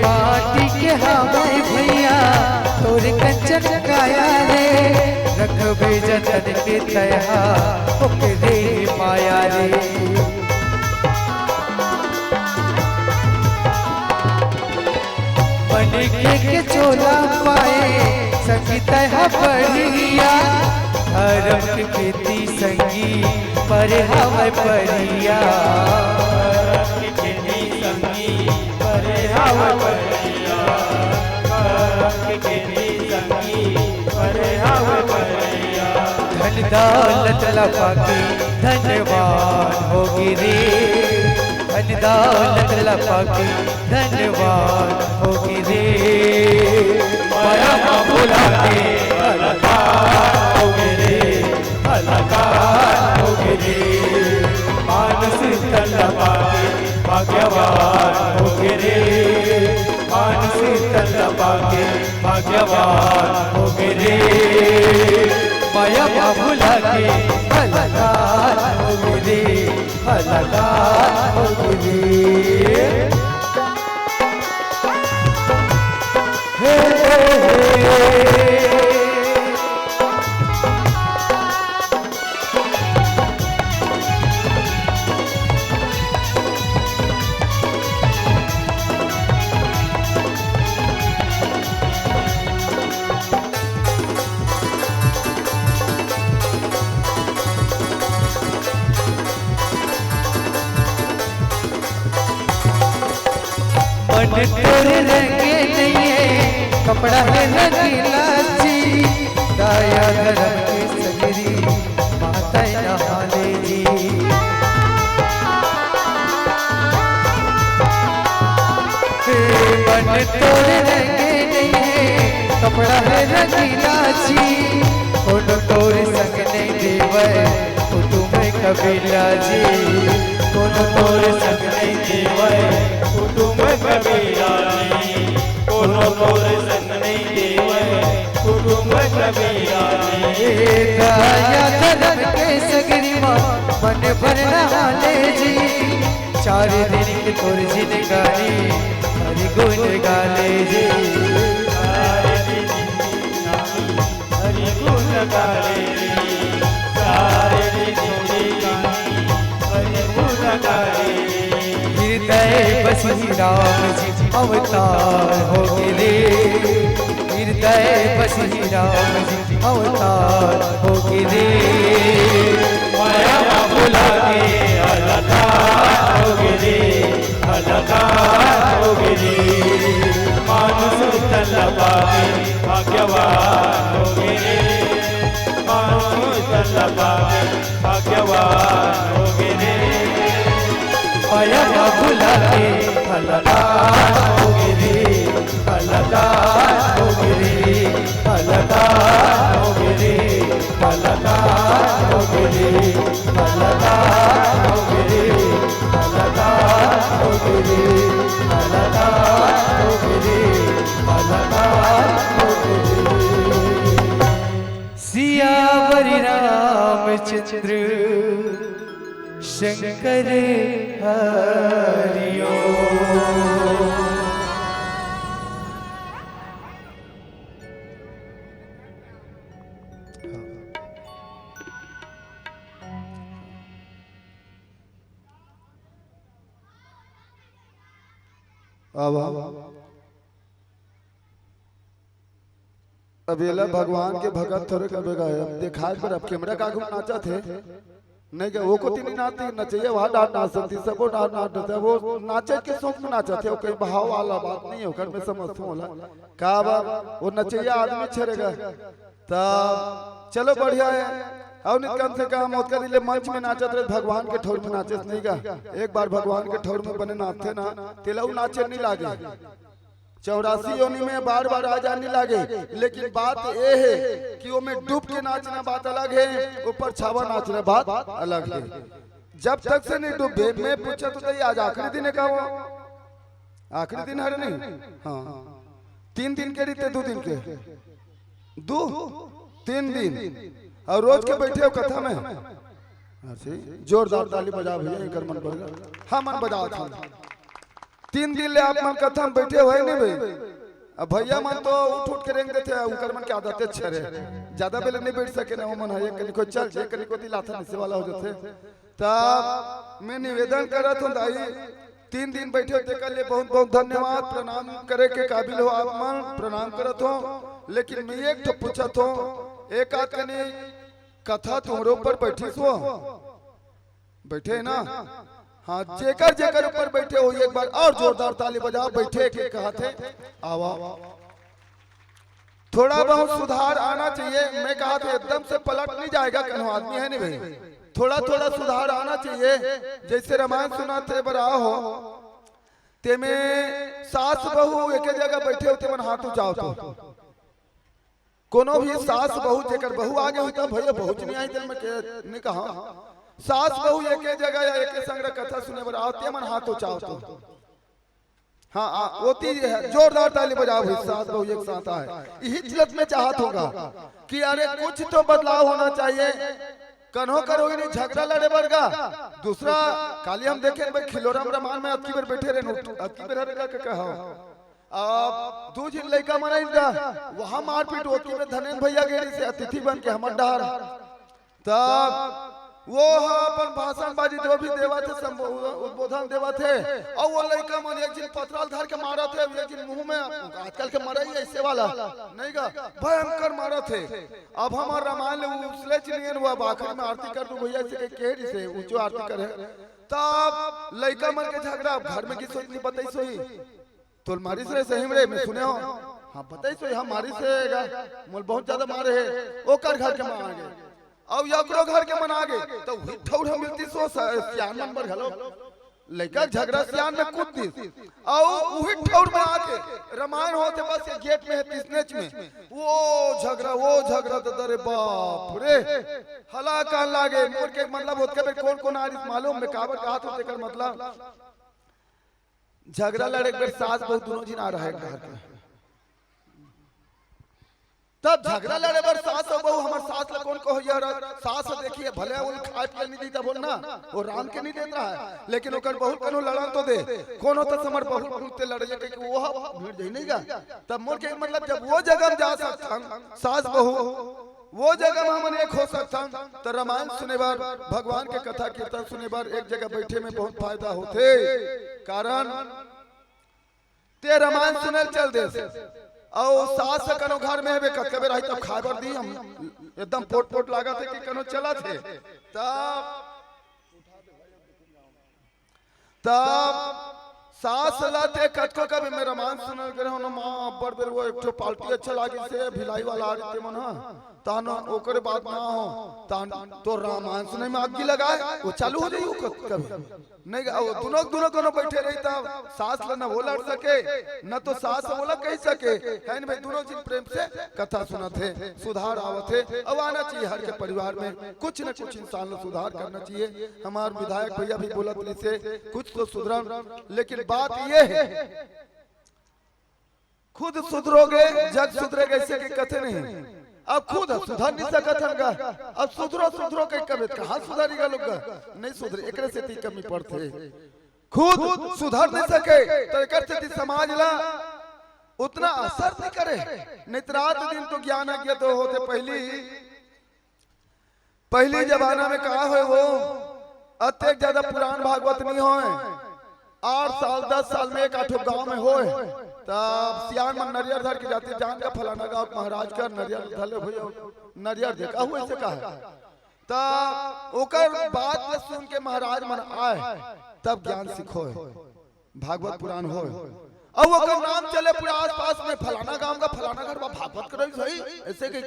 पार्टी के हमारे भैया तोरे कंचन काया रे रखबे जतन के तया ओकरे माया रे बने के चोला पाए संगीत है बढ़िया धर्म के खेती संगी पर हमें परिया धन दौलत लपाके धन्यवान होगी रे धन दौलत लपाके धन्यवान होगी रे माया भुला के कलाकार हो रे, कलाकार हो रे। मानस तलबा के भाग्यवान हो रे, मानस तलबा के भाग्यवान हो रे। माया भुला के कलाकार हो रे, कलाकार हो रे। हे मन तोरे रंगे नहीं कपड़ा है रंगीला जी, दाया धर्म के सगरी माता नहाले जी। मन तोरे रंगे नहीं कपड़ा है रंगीला जी, कोनो तोरे संग नहीं देवे तुम्हें कबीला जी, कोनो तोरे संग नहीं देवे तुम्हें कबीला जी, कोनो तोरे संग नहीं देवे तुम्हें कबीला जी। दाया धर्म के सगरी मन भरना हाले जी, 4 दिन के तोर जिंदगानी हरि गुण गाले जी, 4 दिन हरि गुण गाले जी, 4 दिन हरि गुण गाले। हृदय बसी राम जी अवतार हो रे, हृदय बसी राम जी अवतार हो रे। माया भुला के कलाकार हो रे, कलाकार हो रे। मानस तलबा के भाग्यवान हो रे, मानस तलबा के भाग्यवान हो रे। माया भुला के कलाकार हो रे, कलाकार हो रे, कलाकार हो रे, कलाकार हो रे, कलाकार हो रे, कलाकार हो रे, कलाकार हो रे, कलाकार हो रे। सियावर रामचंद्र शंकर हरिओ। अबेला भगवान के भगत थोड़े कबेगा है, अब दिखाए पर अब कैमरा का घूम नाचा थे नहीं क्या वो को तीन नाती नचैया वहाँ डांट नाच सकती सबको डांट नाच वो नाचे के शौक में नाचा थे, कोई भाव वाला बात नहीं होकर मैं समझता हूँ का बात वो नचैया आदमी छेड़ेगा तब चलो बढ़िया है। और नहीं कम से कम उसका दिले मंच में नाचत रहे भगवान के ठौर में नाचे नहीं का, एक बार भगवान के ठौर में बने नाचते ना तिलऊ नाचे नहीं लागे, 84 योनि में बार बार आ जाने लगे, लेकिन बात ये है कि वो में डूब के नाचना बात अलग है, ऊपर छावा नाचना बात अलग है। जब तक से नहीं डूबे मैं पूछा तो आज आखिरी दिन है का वो आखिरी दिन है नहीं, हाँ 3 दिन के रीते 2 दिन के 3 दिन और रोज के बैठे हो कथा में। जोरदार ताली बजा भैया कर मन बढ़ गया, हाँ मन बजा था 3 दिन ले आप मन कथा में बैठे हुए नहीं भाई, अब भैया मन तो उठ उठ के रेंग देते हैं, उनकर मन की आदत अच्छे रहे, ज्यादा बेले नहीं बैठ सके ना वो मन है कहीं को चल जाए कहीं को दिलाता नहीं वाला हो जाते। तब मैं निवेदन कर रहा था दाई 3 दिन बैठे होते के लिए बहुत बहुत धन्यवाद, प्रणाम करे के काबिल हो आप मन, प्रणाम करत हो। लेकिन मैं एक तो पूछत हो एक आध कनी कथा तुम्हारे ऊपर बैठी सो बैठे ना, हाँ जेकर जेकर ऊपर बैठे हो एक बार और जोरदार ताली बजाओ, बैठे के कहा थे आवा थोड़ा बहुत सुधार आना चाहिए। मैं कहा था एकदम से पलट नहीं जाएगा, कहीं आदमी है नहीं भाई, थोड़ा थोड़ा सुधार आना चाहिए। जैसे रामायण सुनाते बरा हो ते में सास बहू एक जगह बैठे होते मन हाथ उठाओ तो कोनो भी सास बहू जेकर बहू आगे हुई तब भैया बहू नहीं आई दिल में के नहीं कहा सास बहू एक जगह या एक संग कथा सुने बर आते मन हाथ उठाओ तो हाँ होती है जोरदार ताली बजाओ भाई सास बहू एक साथ आए यही चिलत में चाहत होगा कि अरे कुछ तो बदलाव होना चाहिए कन्हो करोगे नहीं झगड़ा लड़े बरगा दूसरा काली हम देखे भाई खिलोराम रमान में अक्की बेर बैठे रहे अक्की बेर हरेगा के कहो अब दू जिन लड़का मनाई दा वहां मारपीट होती में धनेन भैया गेरी से अतिथि बन के हमर डहार तब वो अपन भाषण बाजी जो भी देवा थे उद्बोधन देवा थे और वो लड़का मन एक दिन पथराल धर के मारा थे एक दिन मुंह में आजकल के मरा ही ऐसे वाला नहीं का भयंकर मारा थे अब हमार रामायण उसले चलिए हुआ आखिर में आरती कर दू भैया से केड़ी से ऊंचो आरती करे तब लड़का मन के झगड़ा घर में की सोच नहीं बताई सोई तो मारी से सही में मैं सुने हो हाँ बताई सोई हम मारी से मोल बहुत ज्यादा मारे है वो कर घर के मार गए अब यकरो घर के मना गए तो ठौर हम मिलती सो सियान नंबर घलो लड़का झगड़ा सियान में कूद दी और वही ठौर में आके रामायण होते बस ये गेट में है तीसनेच में वो झगड़ा तो अरे बाप रे हला कान लागे मोर के मतलब होत के कौन कौन आरिस मालूम में काबर कहत होते कर मतलब झगड़ा लड़े के सास बहुत दोनों जिन आ रहा है घर के तब झगड़ा लड़े बर सास और बहू हमार सास ला कौन कहो यार सास देखिए भले वो खाए पिए नहीं देता बोल ना वो राम के नहीं देता है लेकिन ओकर बहू कनो लड़न तो दे कौन होता समर बहू बहुते लड़ जाए कि वो भीड़ जाई नहीं गा तब मोर के मतलब जब वो जगह जा सकता सास बहू वो जगह में हम एक हो सकता तो रामायण सुने बार भगवान के कथा कीर्तन सुने बार एक जगह बैठे में बहुत फायदा होते कारण ते रामायण सुने चल दे और सास कनो घर में हेबे कतबे रही तब खाबर दी हम एकदम पोट पोट लागा थे कि कनो चला थे तब सास लाते कटको कभी मेरा मान सुनल करे हो ना मां बड़ बेर वो एक पार्टी अच्छा लागी से भिलाई वाला आ रही मन हां तान ओकरे बात ना हो तान तो रामायण सुने में आग लगाए वो चालू हो जाई कभी नहीं दोनों दोनों कोनो बैठे रही तब सास ला ना वो लड़ सके न तो सास बोला कह सके है भाई दोनों चीज प्रेम से कथा सुनाते सुधार आवत है अब आना चाहिए हर के परिवार में कुछ न कुछ इंसान को सुधार करना चाहिए हमारे विधायक भैया भी बोलत से कुछ तो सुधर लेकिन बात ये है खुद सुधरोगे जग सुधरेगा ऐसे के कथे नहीं अब खुद सुधर नहीं सकता अब सुधरो के कभी कहाँ सुधरेगा लोग नहीं सुधरे एक से ती कमी पड़ते खुद सुधर नहीं सके तो एक से समाज ला उतना असर नहीं करे नहीं रात दिन तो ज्ञान अज्ञा तो होते पहली जमाना में कहा है वो अत्यधिक ज्यादा पुराण भागवत नहीं हो 8 साल 10 साल में एक आठो गांव में होए तब सियान में नरियर धर के जाते जान का फलाना गांव महाराज का नरियर धले भैया नरियर देखा हुए से कहा तब ओकर बात सुन के महाराज मन आए तब ज्ञान सीखो भागवत पुराण हो अब वो नाम चले पूरा आस पास में फलाना गांव का फलाना घर भागवत करो सही ऐसे के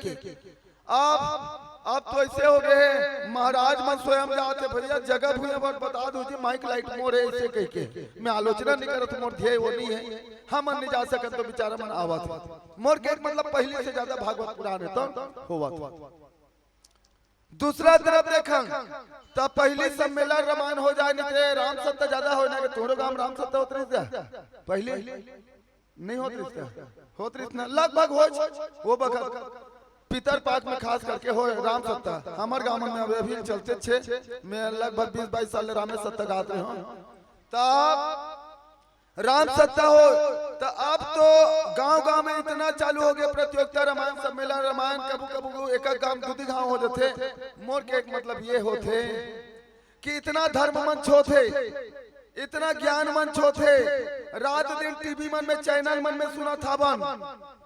अब तो ऐसे हो गए महाराज मन स्वयं जाते भैया जगह भूया पर बता दो जी माइक लाइट मोर है ऐसे कह के मैं आलोचना नहीं करत मोर ध्येय वो नहीं है हम नहीं जा सकत तो बेचारा मन आवत मोर के मतलब पहले से ज्यादा भागवत पुराण है तो होवा दूसरा तरफ देखा तब पहली सम्मेलन रामायण हो जाए नहीं राम सत्ता ज्यादा हो ना तोरो गांव राम सत्ता होत पहले नहीं होत ना लगभग हो वो बखत पितर पाक में खास करके हो राम सत्ता हमार गांव में अभी चलते छे मैं लगभग 20-22 साल राम सत्ता गाते हो तब राम सत्ता हो तो अब तो गांव में इतना चालू हो गया प्रतियोगिता रामायण सम्मेलन रामायण कबू एक गांव दूधी गांव हो जाते मोर के एक मतलब ये होते कि इतना धर्म मंच होते इतना ज्ञान मंच होते रात दिन टीवी मन में चैनल मन में सुना था बन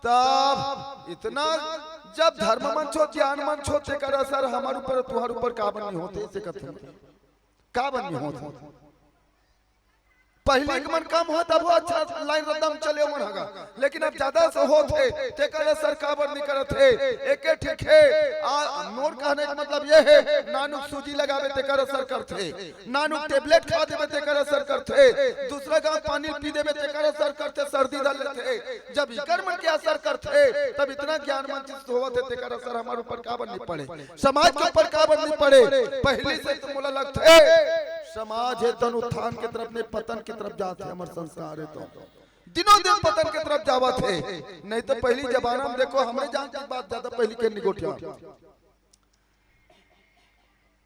तब इतना जब धर्म मंच हो ज्ञान मंच होते कर असर हमारे ऊपर तुम्हारे ऊपर का बनी होते ऐसे कथन का बनी होते पहले के मन कम हो तब अच्छा लाइन रदम चले मन हगा, लेकिन अब ज्यादा से हो थे ते करे सरकार नहीं करत है। एक ठीक है मोर कहने का मतलब ये है, नानुक सूजी लगावे ते करे असर करते, नानुक टेबलेट खा देवे ते करे असर करते, दूसरा गांव पानी पी देवे ते करे असर करते, सर्दी डाल लेते। जब इकर मन के असर करते तब इतना ज्ञान मंचित होवत है ते करे असर हमारे ऊपर का नहीं पड़े, समाज के ऊपर का नहीं पड़े। पहले से तो मुला लगता है समाज है तन उत्थान की तरफ नहीं पतन की तरफ जाते, हमारे संस्कार है तो दिनों दिन पतन की तरफ जावा थे। नहीं तो पहली जमाना में देखो हमें जानती बात ज्यादा पहली के निगोटिया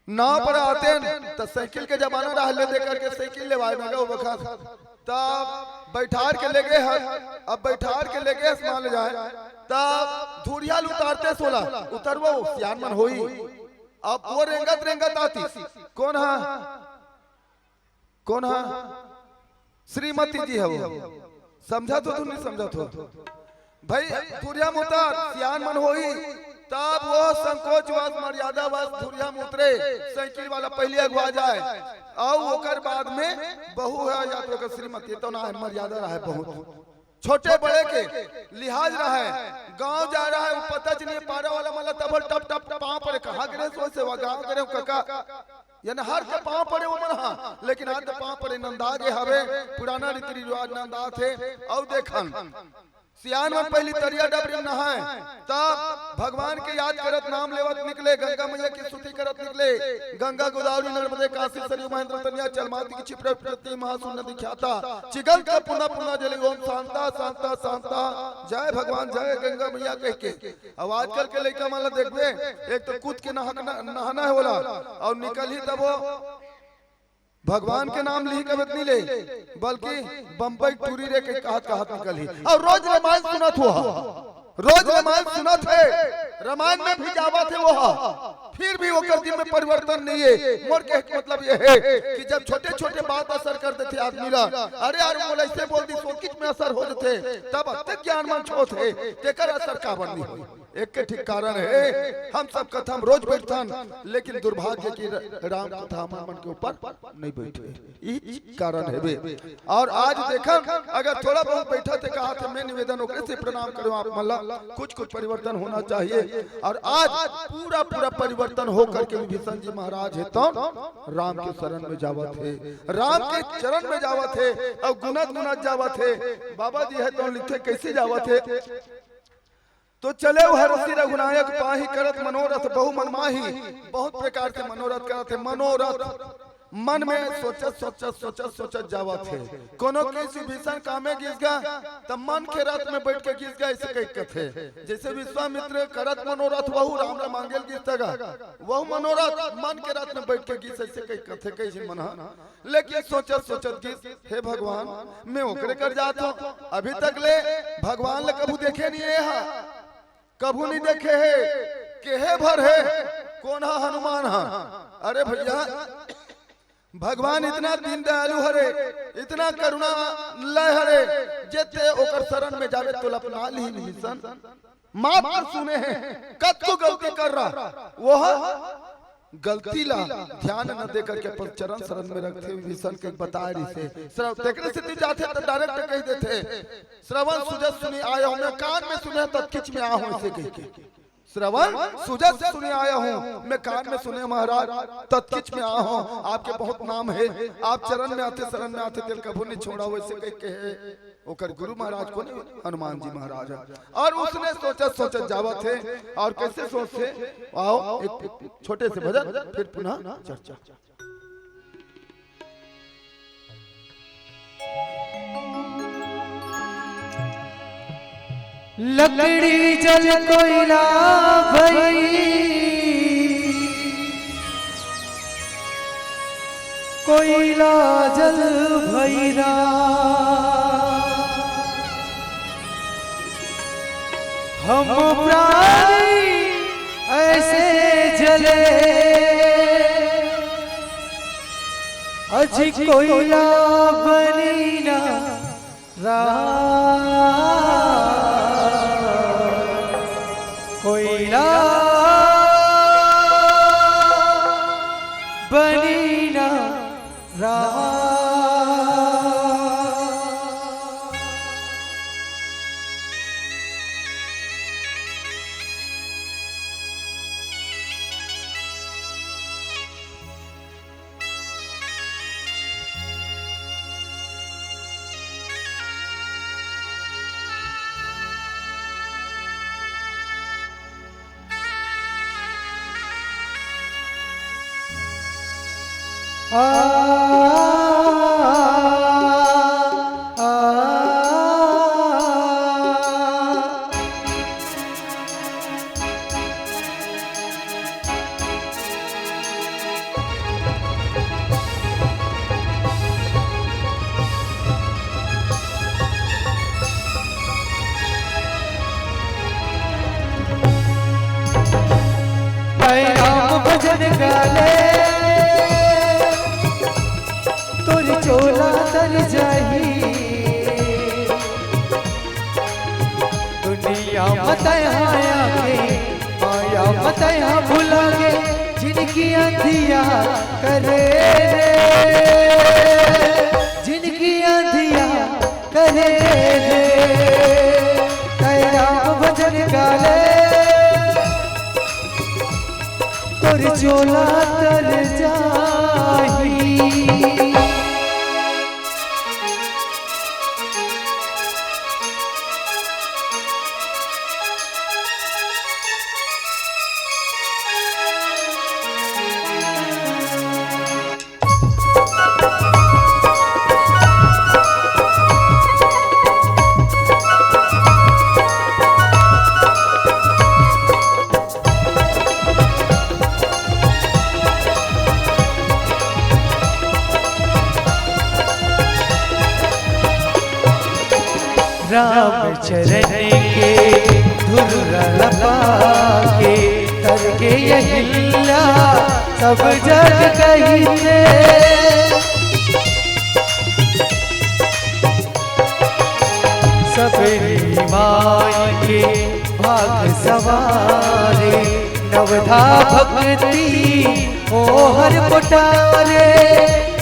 नाव पर आते हैं तो साइकिल के जमाना रहा ले देकर के साइकिल ले आए वो वक्त तब बैठार के ले गए हैं। अब बैठार के ले गए मान जाए तब धुरियाल उतारते 16 उतरवो सियान मन होई। अब वो रेंगत रेंगत आती कौन है, कौन है? श्रीमती जी है वो। समझा तो तुम नहीं समझा तो भाई धुरिया में उतार सियान मन होई तब वो संकोचवास मर्यादावास धुरिया में उतरे, साइकिल वाला पहले अगवा जाए और ओकर बाद में बहू है या तो श्रीमती तो ना है, मर्यादा रहा है बहुत छोटे बड़े के लिहाज रहा है। गांव जा रहा है पता नहीं पारा वाला मतलब तब टप टप पांव पड़े कहा करे सो से गांव करे काका यानी हर के पांव पड़े वो मन, लेकिन आज पांव पड़े नंदा के हवे पुराना रीति रिवाज नंदा थे। और देखन सियान में पहली तरिया डबरी में नहाए तब भगवान के याद करत नाम लेवत निकले, गंगा मैया की स्तुति करत निकले। गंगा गोदावरी नर्मदे काशी सरयू महेंद्र तनिया चलमाती की छिपरे प्रति महासुन नदी ख्याता चिगल का पुना पुना जले ओम शांता शांता शांता जय भगवान जय गंगा मैया कह के। अब आजकल के लड़का माला देखबे एक तो कूद के नहाना है बोला और निकल ही तब वो भगवान के नाम ली कभी नहीं ले बल्कि बम्बई टूरी रे के कहत निकल ही। और रोज रामायण सुनत हुआ, रोज रामायण सुनत है, रामायण में भी जावा थे वो फिर भी वो दिल में परिवर्तन नहीं है। मोर के मतलब ये है कि जब छोटे छोटे बात असर कर देते आदमी ला, अरे यार बोले ऐसे बोल दी सोकिच में असर हो जाते तब तक ज्ञान मन छोत है तेकर असर का बन नहीं हो। एक के ठीक कारण है हम सब कथा रोज बैठथन, लेकिन दुर्भाग्य की राम कथा हमारे मन के ऊपर नहीं बैठे, यही कारण है बे। और आज देखा अगर थोड़ा बहुत बैठा थे कहा थे मैं निवेदन होकर से प्रणाम करो आप मल्ला कुछ परिवर्तन होना चाहिए। और आज पूरा पूरा परिवर्तन होकर के विभीषण जी महाराज है तो राम के शरण में जावा थे, राम के चरण में जावा थे और गुनत गुनत जावा थे। बाबा जी है तो लिखे कैसे जावा थे तो चले वो हरसी रघुनायक पाही करत मनोरथ बहु मन माही। बहुत प्रकार से मनोरथ करत है, मनोरथ मन में सोचत सोचत सोचत सोचत जावा थे। कोनो किसी भीषण कामे गिस गया तब मन के रथ में बैठ के गिस गया ऐसे कह कथे। जैसे विश्वामित्र करत मनोरथ वहु राम रा मांगेल गिसगा वहु मनोरथ मन के रथ में बैठ के गिस ऐसे कह कथे कैसे मन। लेकिन सोचत सोचत गिस हे भगवान मैं ओकरे कर जात हूं, अभी तक ले भगवान ले कबू देखे नहीं है, कबू नहीं देखे है के है भर है कौन है हनुमान है। अरे भैया भगवान इतना दीन दयालु हरे, इतना करुणा लय हरे, जेते ओकर शरण में जावे तो अपना ली भीषण मात्र सुने हैं कद को गलती कर रहा वो गलती ला ध्यान न देकर के पर चरण शरण में रखते भीषण के बता रही से देखने से जाते तो डायरेक्ट कह देते श्रवण सुजस सुनी आया हूं मैं कान में सुने तब किच में आ हूं ऐसे कह के। श्रवण सुजस सुने आया हूं मैं कान में सुने महाराज तत्किच में आया हूं, आपके बहुत नाम है, आप चरण में आते शरण में आते दिल कभू नहीं छोड़ा वैसे कह के ओकर गुरु महाराज को नहीं हनुमान जी महाराज। और उसने सोचत सोचत जावा थे और कैसे सोचते आओ एक छोटे से भजन फिर पुनः चर्चा। लकड़ी जल कोयला भई कोयला जल भैरा हम प्राणी ऐसे जले अजी कोयला बनी ना कोयला बनी ना राम भजन गाले तोर चोला तर जाही दुनिया बताया के माया बताया भुला के जिनकी आंधिया करे जिनकी आंधिया करे राम भजन गाले तोर चोला तर जाही। राम चरण के धुर के तर के यहिला सब जग कहिते सबरी माई के भाग सवारे नवधा भक्ति ओ हर पुटारे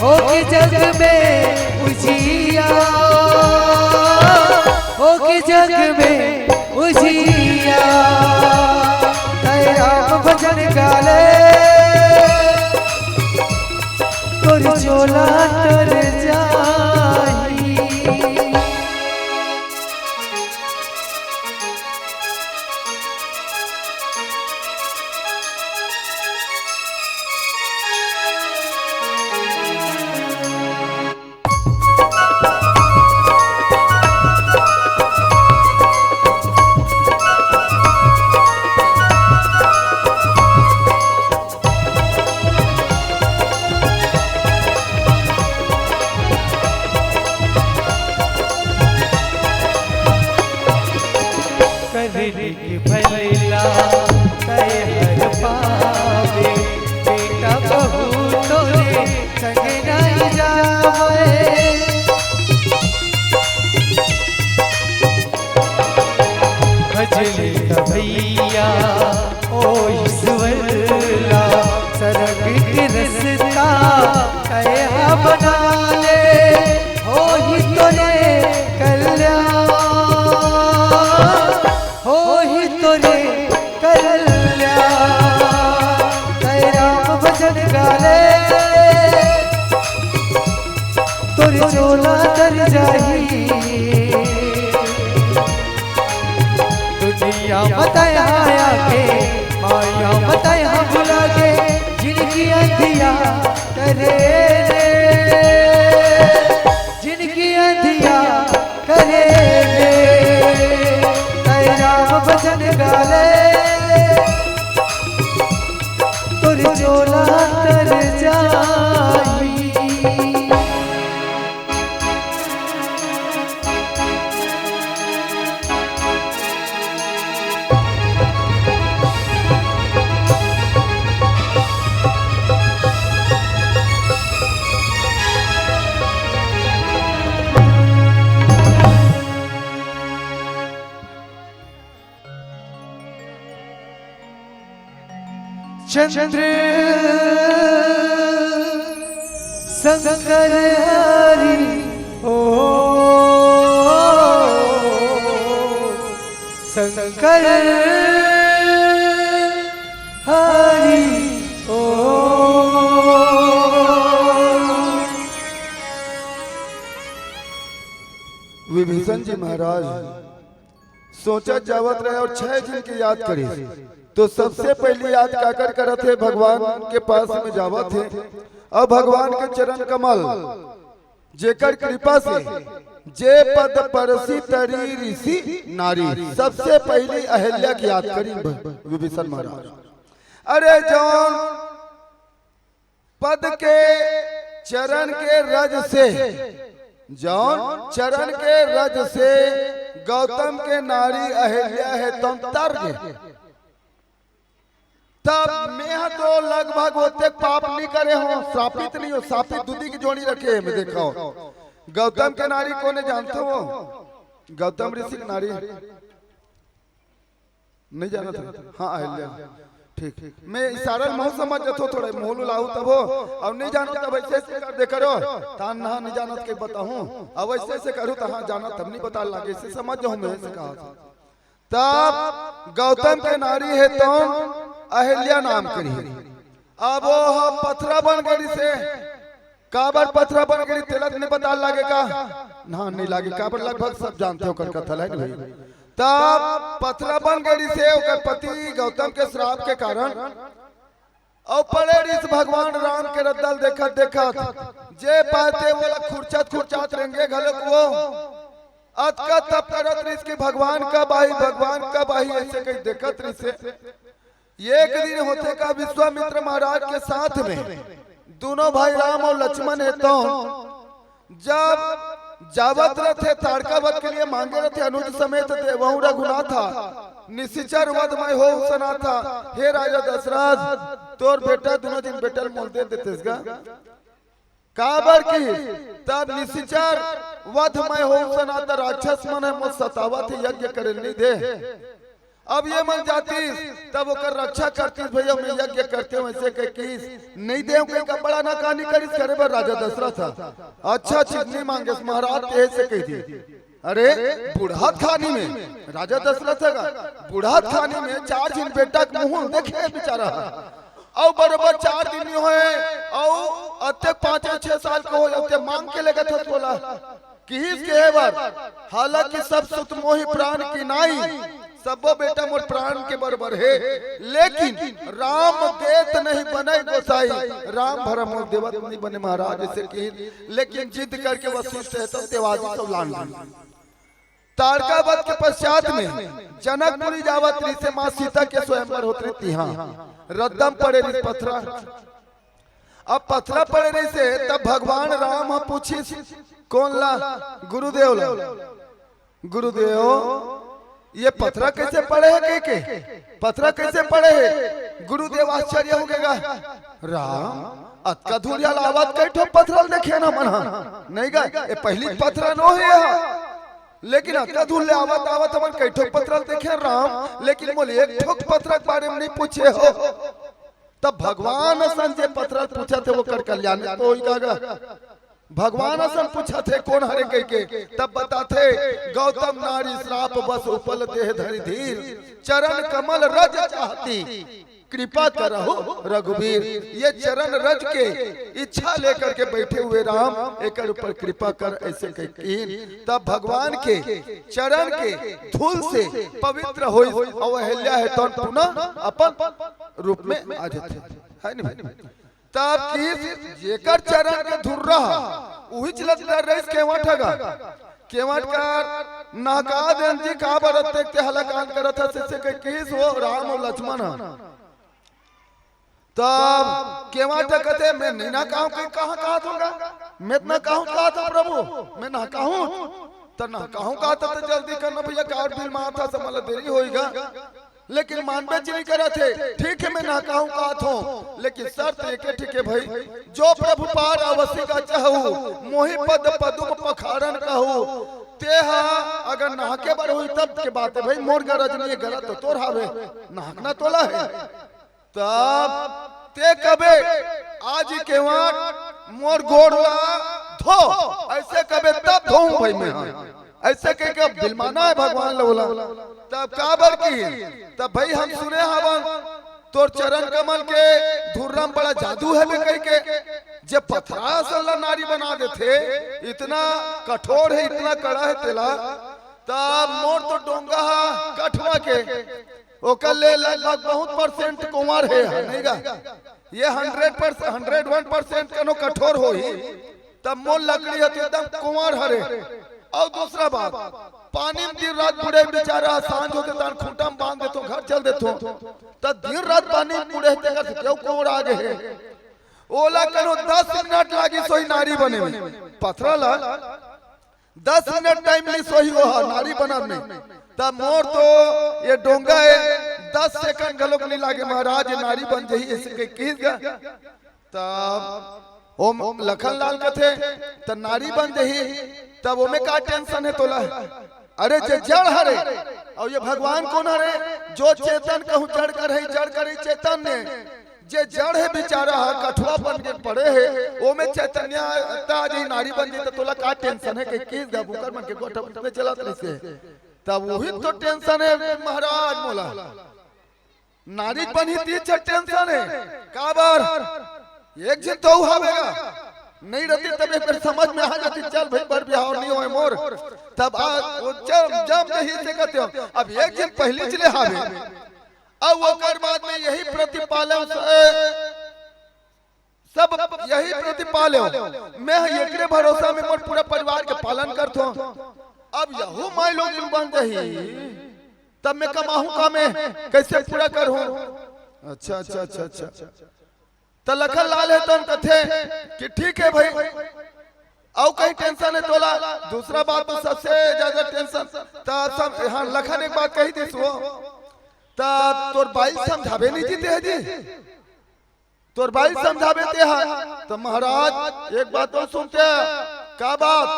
हो के जग में उजिया हो के जग में उजिया राम भजन गाले तोर चोला तर जाही। की भैला कहे हर पावे बेटा बहू तोरे संग नहीं जावे भजली भैया ओ ईश्वरला सरग के रस्ता कहे बना ले हो ही तोरे कल्याण हो ही तोरे कल्याण राम भजन गाले तोरे चोला तर जाही। दुनिया बताया के माया बताया भुला के जिनकी अंधिया करे जिनकी अंधिया करे राम भजन गाले तोर चोला तर जाही। चंद्र शंकर हरि ओ शंकर हरि ओ विभीषण जी महाराज सोचा जावत रहे और 6 दिन की याद करी। तो सबसे पहले याद काकर करत है भगवान के पास में जावत है और भगवान के चरण कमल जेकर कृपा से जे पद परसी तरी ऋषि नारी। सबसे पहले अहिल्या की याद करी विभीषण महाराज। अरे जौन पद के चरण के रज से, जौन चरण के रज से गौतम के नारी अहिल्या है तुम तर गए, तब मैं तो लगभग होते पाप नहीं करे हो, श्रापित नहीं हो। श्रापित दूधी की जोड़ी रखे मैं देखा हो। गौतम के नारी कौन है जानते हो? गौतम ऋषि की नारी नहीं जाना था? हाँ अहिल्या, ठीक। मैं इशारा मुंह समझ जाता थोड़ा मोहलू लाऊ तब हो। अब नहीं जानो तब ऐसे ऐसे कर दे करो तान ना नहीं जानत के बताऊं। अब ऐसे ऐसे करूं तो हाँ जाना तब नहीं बता लगे इसे समझ जाऊं मैं ऐसे कहा था। तब गौतम के नारी है तो अहिल्या नाम करी। अब वो पथरा बन गई से काबर पथरा बन गई तिलक नहीं बता लगे का ना नहीं लागे काबर लगभग सब जानते हो कर कथा है भाई। तब पथरा बन गई से ओकर पति गौतम के श्राप के कारण और पड़े ऋष भगवान राम के रद्दल देखत देखत जे पाते वो खुरचत रहेंगे घलक वो अतका तब करत ऋष की भगवान का बाही ऐसे कहीं देखत ऋष। एक दिन होते का विश्वामित्र महाराज के साथ में दोनों भाई राम और लक्ष्मण है तो जब जावत रथे ताड़कावत के लिए मांगे रथे अनुज समेत देवहु रघुनाथ था निशिचर वध में हो सना था। हे राजा दशरथ तोर बेटा दोनों दिन बेटा मोल दे देतेगा काबर की तब निशिचर वध में हो सना था राक्षस मन है मुझ सतावत यज्ञ करे नहीं दे। अब ये मन जाती तब ओकर रक्षा करती भैया मैं यज्ञ करते हूँ ऐसे कह नहीं दे का बड़ा ना कहानी करी करे बर राजा दशरथ था। अच्छा चिकनी मांगे महाराज ऐसे कही थी। अरे बुढ़ात खानी में राजा दशरथ का बुढ़ात खानी में 4 दिन बेटा मुंह देखे बेचारा और बराबर 4 दिन हुए और अत्य 5-6 साल को हो मांग के लेगा था बोला किस के बार हालांकि सब सुत मोहि प्राण की नाई सबो बेटा मोर प्राण के बराबर है लेकिन राम देत नहीं बने गोसाई राम भरा मोर देवत नहीं बने महाराज ऐसे की। लेकिन जिद करके वशिष्ठ है तो तेवादी सब लान तारकावत के पश्चात में जनकपुरी जावत से माँ सीता के स्वयंवर होते रहती। हाँ रद्दम पड़े रही पथरा। अब पथरा पड़े रही से तब भगवान राम पूछी कौन ला गुरुदेव ये पथरा कैसे पड़े है के पथरा कैसे पड़े है? गुरुदेव आश्चर्य हो गएगा राम अतका धूलिया लावत कई ठो पथरल देखे ना मना नहीं गा ये पहली पथरा नो है लेकिन अतका धूलिया आवत हमन कई ठो पथरल देखे राम लेकिन बोले एक ठोक पथरा के बारे में नहीं पूछे हो। तब भगवान संजय पथरल पूछा थे वो कर कल्याण तो ही कहा भगवान असन पूछा थे कौन हरे कह के तब बताते गौतम नारी श्राप बस उपल देह धरि धीर चरण कमल रज चाहती कृपा करहु रघुवीर। ये चरण रज के इच्छा लेकर के बैठे हुए राम एक ऊपर कृपा कर ऐसे कह। तब भगवान के चरण के धूल से पवित्र हो अहिल्या है तो पुनः अपन रूप में आ जाते है नहीं। तब की जेकर चरण के धुर रहा वही चलत रईस केवट हगा केवट का नाका देन जी का बरत के हलाकान करत है से के किस हो राम और लक्ष्मण। तब केवट कहते मैं नहीं ना कहूं कि कहां कहा होगा मैं ना कहूं कहा था प्रभु मैं ना कहूं तो ना कहूं कहा था तो जल्दी करना भैया कार बिल मां था समझ देरी होएगा लेकिन मानवे जी नहीं करे थे। ठीक है मैं ना कहूं कहा हूं लेकिन शर्त एक ठीक है भाई जो प्रभु पार अवश्य का चाहू मोहि पद पदुम पखारन कहू तेहा अगर नहाके बर हुई तब के बात है भाई मोर गरज नहीं गलत तो तोर हावे नहाकना तोला है। तब ते कबे आज के वाट मोर गोड़ला धो ऐसे कबे तब धो भाई मैं ऐसे कह के बिलमाना है भगवान लोला। तब काबर की तब भाई हम सुने हवन तोर चरण कमल के धुर्रम बड़ा जादू है कह के जब पथरा सल्ला नारी बना देते इतना कठोर है इतना कड़ा है तेला तब मोर तो डोंगा कठवा के ओकर ले लगभग बहुत परसेंट कुंवर है नहीं गा ये 101% कनो कठोर होई तब मोर लकड़ी है तो एकदम कुंवर हरे। और दूसरा बात पानी में दिन रात बुढ़े बेचारा सांझ होके तान खूंटा में बांध देतो घर चल देतो तब दिन रात पानी में बुढ़े तेगा से क्यों कुंवर आगे है ओला कनो 10 मिनट लागी सोई नारी बने में पथरा ला 10 मिनट टाइम ली सोई वो नारी बना में तब मोर तो ये डोंगा है 10 सेकंड गलोक नहीं लागे महाराज ये नारी बन जही ऐसे किस गा तब ओम लखन लाल कथे तब नारी बन जही तब ओमे का टेंशन है तोला अरे जे जड़ हरे और ये भगवान कौन हरे जो चेतन कहूं जड़ कर है जड़ कर चेतन ने जे जड़ है बेचारा कठुआ बन के पड़े है ओ में चैतन्य ताज नारी बन गई तो तोला का टेंशन है कि किस दा बुकर मन के गोठा में चला से तब वही तो टेंशन है महाराज मोला नारी बनी थी टेंशन है का बार एक दिन तो हवेगा नहीं रहती तब एक समझ में आ जाती चल भाई बर बिहार नहीं होए मोर तब जब नहीं से कहते हो अब एक दिन पहले चले हावे अब वो कर बाद में यही प्रतिपालन सब यही प्रतिपालन मैं एकरे भरोसा में मोर पूरा परिवार के पालन करतो अब यहू माई लोग बन जाही तब मैं कमाहू का मैं कैसे पूरा करूं अच्छा अच्छा अच्छा अच्छा तो लखन लाल है तो कथे कि ठीक है भाई और कहीं टेंशन है तोला दूसरा बात तो सबसे ज्यादा टेंशन तब सब हाँ लखन एक बात कही दिस वो तब तोर बाई समझावे नहीं जीते है जी तोर बाई समझावे ते है तो महाराज एक बात तो सुनते का बात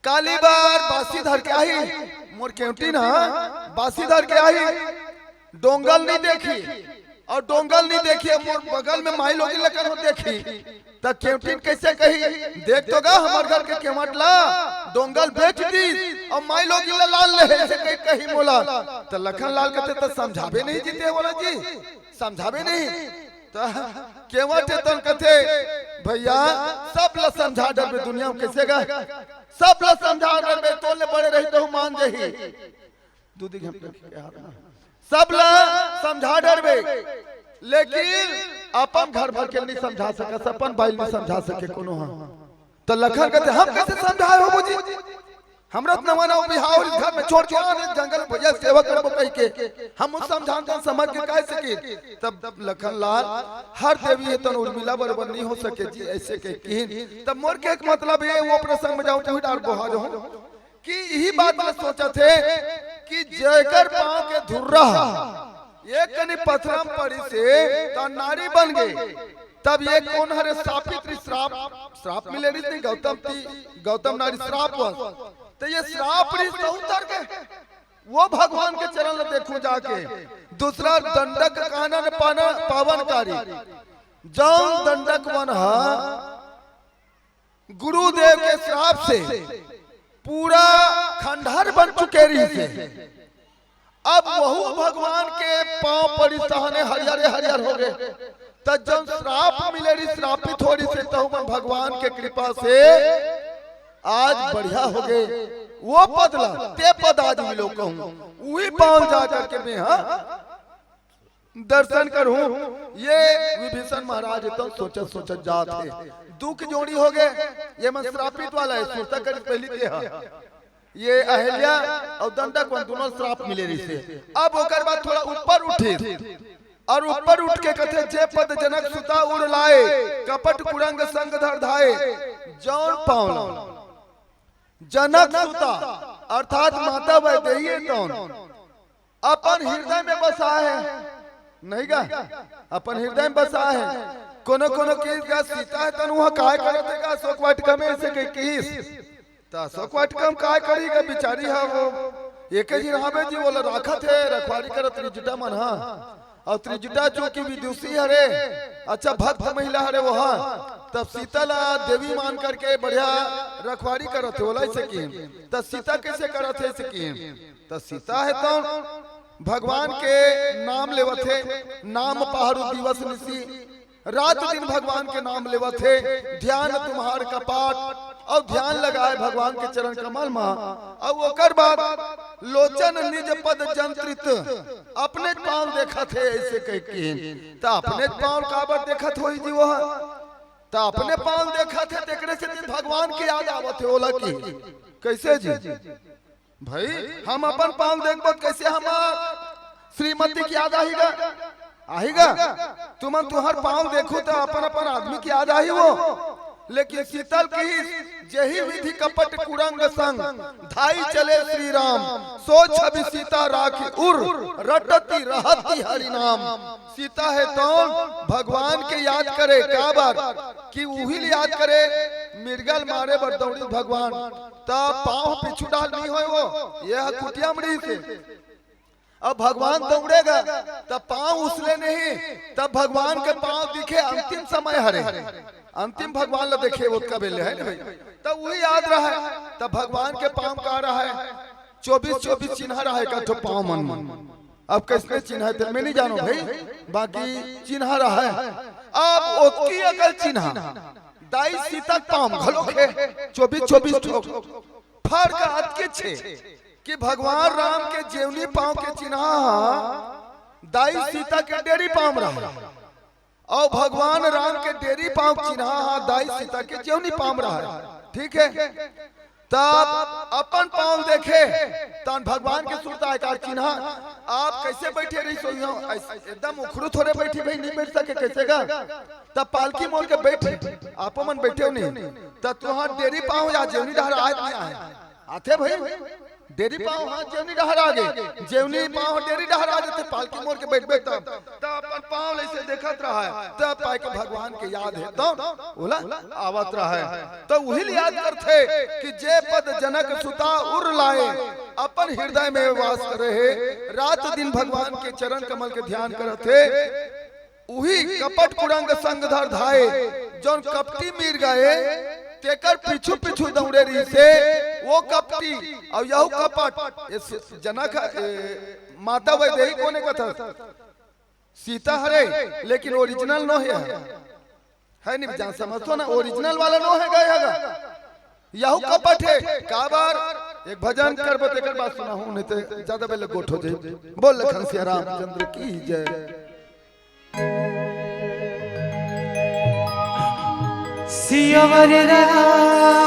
काली बार बासी धर के आई मोर केवटी ना बासी धर के आई डोंगल नहीं देखी और डोंगल नहीं देखी मोर बगल में माई लोग लकर हो देखी तब केवटीन कैसे कही देख तो गा हमार घर के केवट ला डोंगल बेच दी और माई लोग लाल ले ऐसे कही मोला तो लखन लाल कहते तो समझावे नहीं जीते बोला जी समझावे नहीं तो केवट तन कहते भैया सब ला समझा डर दुनिया में कैसे गा सब ला समझा डर में तोले बड़े रही तो मान जही दूधी सब ला समझा डर में लेकिन अपन घर भर के नहीं समझा सका अपन बाइल में समझा सके कोनो तो लखन कहते हम कैसे समझाए हो मुझे हमरा नवाना बिहार इस घर में छोड़ के आने जंगल भैया सेवा करबो कह के हम समझान समझ के कह सके तब लखन लाल हर देवी है तो उर्मिला बराबर नहीं हो सके जी ऐसे कह की तब मोर के एक मतलब है वो प्रसंग में जाऊं तो डाल बहा जो कि यही बात मैं सोचा थे कि जयकर पांव के धुर्रा एक कनी पथरम पड़ी से तो नारी बन गई तब ये कौन हरे श्रापित श्राप मिले नहीं गौतम नारी श्राप हुआ तो ये श्राप उतर के वो भगवान के चरण में देखो जाके दूसरा दंडक कानन पावनकारी जौन दंडक वन गुरुदेव के श्राप से पूरा खंडहर बन चुके रही थे अब वहु भगवान के पांव पड़ी सहने हरियर हरियर हो गए तब जब श्राप मिले रही श्रापित हो रही से तब भगवान के कृपा से आज बढ़िया हो गए वो पदला ते पद आज मिलो कहूं वही पांव जा करके मैं दर्शन करूं ये विभीषण महाराज तो सोचत जात है दुख जोड़ी हो गए ये मन श्रापित वाला है सुरता कर पहली के ये अहल्या और दंडक दोनों श्राप मिले रही से अब होकर बाद थोड़ा ऊपर उठे और ऊपर उठ के कथे जे पद जनक सुता उड़ लाए कपट कुरंग संग धर धाए जौन पावन जनक सुता अर्थात माता वैदेही तौन अपन हृदय में बसा है नहीं गा अपन हृदय में बसा है कोनो कोनो केस का सीता है तन वहां काय करते का शोक वाटिका में ऐसे के केस ता शोक वाटिका में काय करीगा बिचारी है वो एक ही रहाबे जी बोला राखत है रखवारी करत त्रिजुटा मन हां और त्रिजुटा जो की विदुषी हरे अच्छा भक्त महिला हरे वो हां तब सीता ला देवी मान करके बढ़िया रखवारी करत होला ऐसे की तब सीता कैसे करत है ऐसे की तब सीता है तो भगवान के नाम लेवत है नाम पहाड़ू दिवस निसी रात दिन भगवान के नाम लेवा थे, ध्यान तुम्हार कपाट और ध्यान लगाए भगवान के चरण कमल में। और ओकर बाद लोचन निज पद जंत्रित, अपने पांव देखा थे ऐसे कह के, तो अपने पांव काबर देखत होई जी वो, तो अपने पांव देखा थे, देखने से भगवान की याद आवत है। ओला की कैसे जी भाई, हम अपन पांव देखबो कैसे हम श्रीमती की याद आएगा, आएगा तुम तुहर पांव देखो तो अपन अपन आदमी की याद आई वो। लेकिन शीतल की जही विधि कपट कुरंग संग, धाई चले श्री राम, सो छवि सीता राखी उर, रटती रहती हरि नाम। सीता है तो भगवान के याद करे काबर कि उही याद करे, मिर्गल मारे बर दौड़ी भगवान, तब पांव पिछू डाल नहीं होए वो, यह कुटिया मरी से। अब भगवान दौड़ेगा तब पांव उसले नहीं, तब भगवान के पांव दिखे अंतिम समय हरे, अंतिम भगवान ला देखे वो कबेले है भाई, तब वही याद रहा है। तब भगवान के पांव का रहा है 24-24 चिन्ह रहा है का तो पांव मन मन। अब किसने चिन्ह है मैं नहीं जानो भाई, बाकी चिन्ह रहा है। अब ओकी अकल चिन्ह दाई सीता पांव घलो के 24-24 ठोक फर्क अतके छे कि भगवान राम के जेवनी पांव के चिन्ह दाई सीता के डेरी पांव रहा, और भगवान राम के डेरी पांव चिन्ह दाई सीता के जेवनी पांव रहा। ठीक है, तब अपन पांव देखे तन भगवान के सुरता है चिन्ह। आप कैसे बैठे रही सोइयो, एकदम उखड़ू थोड़े बैठी भाई, नहीं बैठ सके कैसे का, तब पालकी मोड़ के बैठे आप मन बैठे हो नहीं, तब तुहार डेरी पांव या जेवनी डहर आज नहीं आए आते भाई, डेरी पांव हाँ जेवनी डहर आ गए, जेवनी पांव डेरी डहर आ जाते, पालकी मोड़ के बैठ बैठता, तब अपन पांव ऐसे देखत रहा है, तब पाए के भगवान के याद है तो बोला आवत रहा है। तो वही याद करते कि जे पद जनक सुता उर लाए, अपन हृदय में वास करे है, रात दिन भगवान के चरण कमल के ध्यान करते। वही कपट कुरंग संग धर धाए, जौन कपटी मीर गए तेकर पीछू पीछू दौड़े रही से, वो कपटी और यह कपट जनक माता वैदेही कोने का था, सीता हरे, लेकिन ओरिजिनल नो है नहीं जान समझो ना, ओरिजिनल वाला नो है गया, यह कपट है काबार। एक भजन कर तेकर बात सुना हूं, नहीं तो ज्यादा पहले गोठ हो जाए। बोल लखन सिया रामचंद्र की जय। सियावर रामचंद्र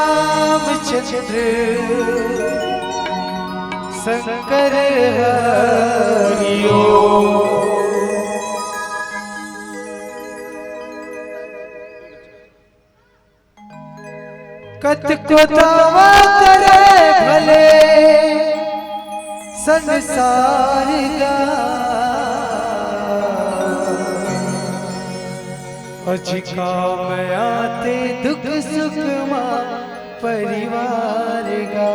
शंकर हरिओ, कत को दावा करे भले संसार का, अजिका में आते दुख सुख मां परिवार का,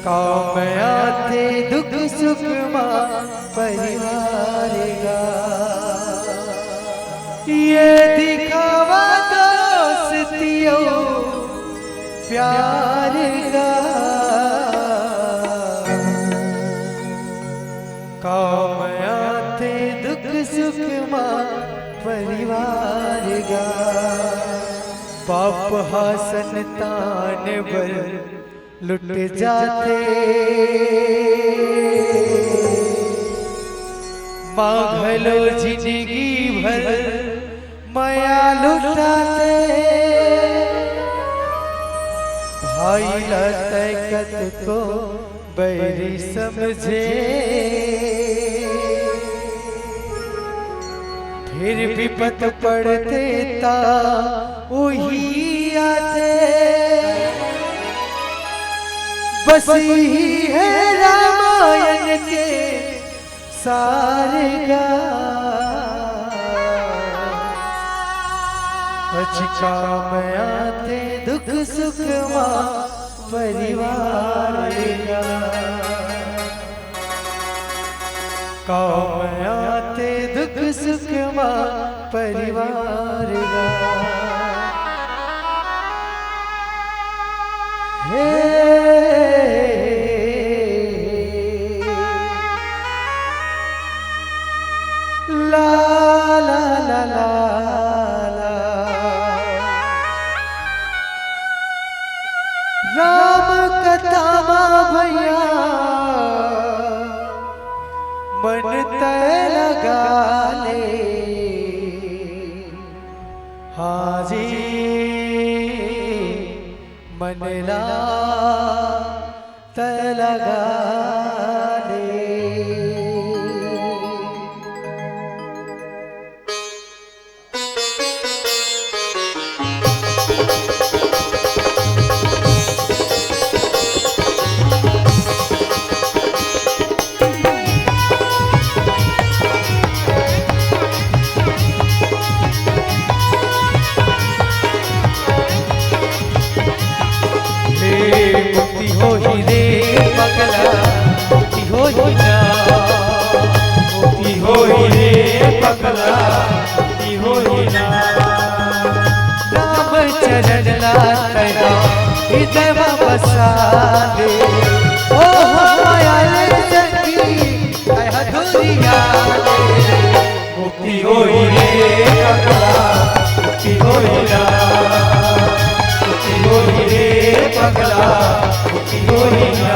काम आते दुख सुख मां परिवार का। ये दिखावा दोस्तियों प्यार का, काम आते दुख सुख मां परिवार का। पाप हासन तान बर लुट जाते, मांगलो जिंदगी भर माया लुटाते, भाई लतकत को बैरी समझे, फिर विपत पड़ते ता वही आते, बस ही है रामायण के सारे गा। अचका में आते दुख सुख मां परिवार का, काम आते दुख सुख मां परिवार का। हाजी मनला तलगा ले। मुक्ति हो ही रे पगला, मुक्ति हो ही ना, मुक्ति हो ही रे पगला, मुक्ति हो ही ना। राम चरण लाया हृदय बसा दे, ओ माया संगी कह दुनिया दे। मुक्ति हो ही रे पगला, मुक्ति हो ही ना, मुक्ति हो ही रे पगला, मुक्ति हो ही ना।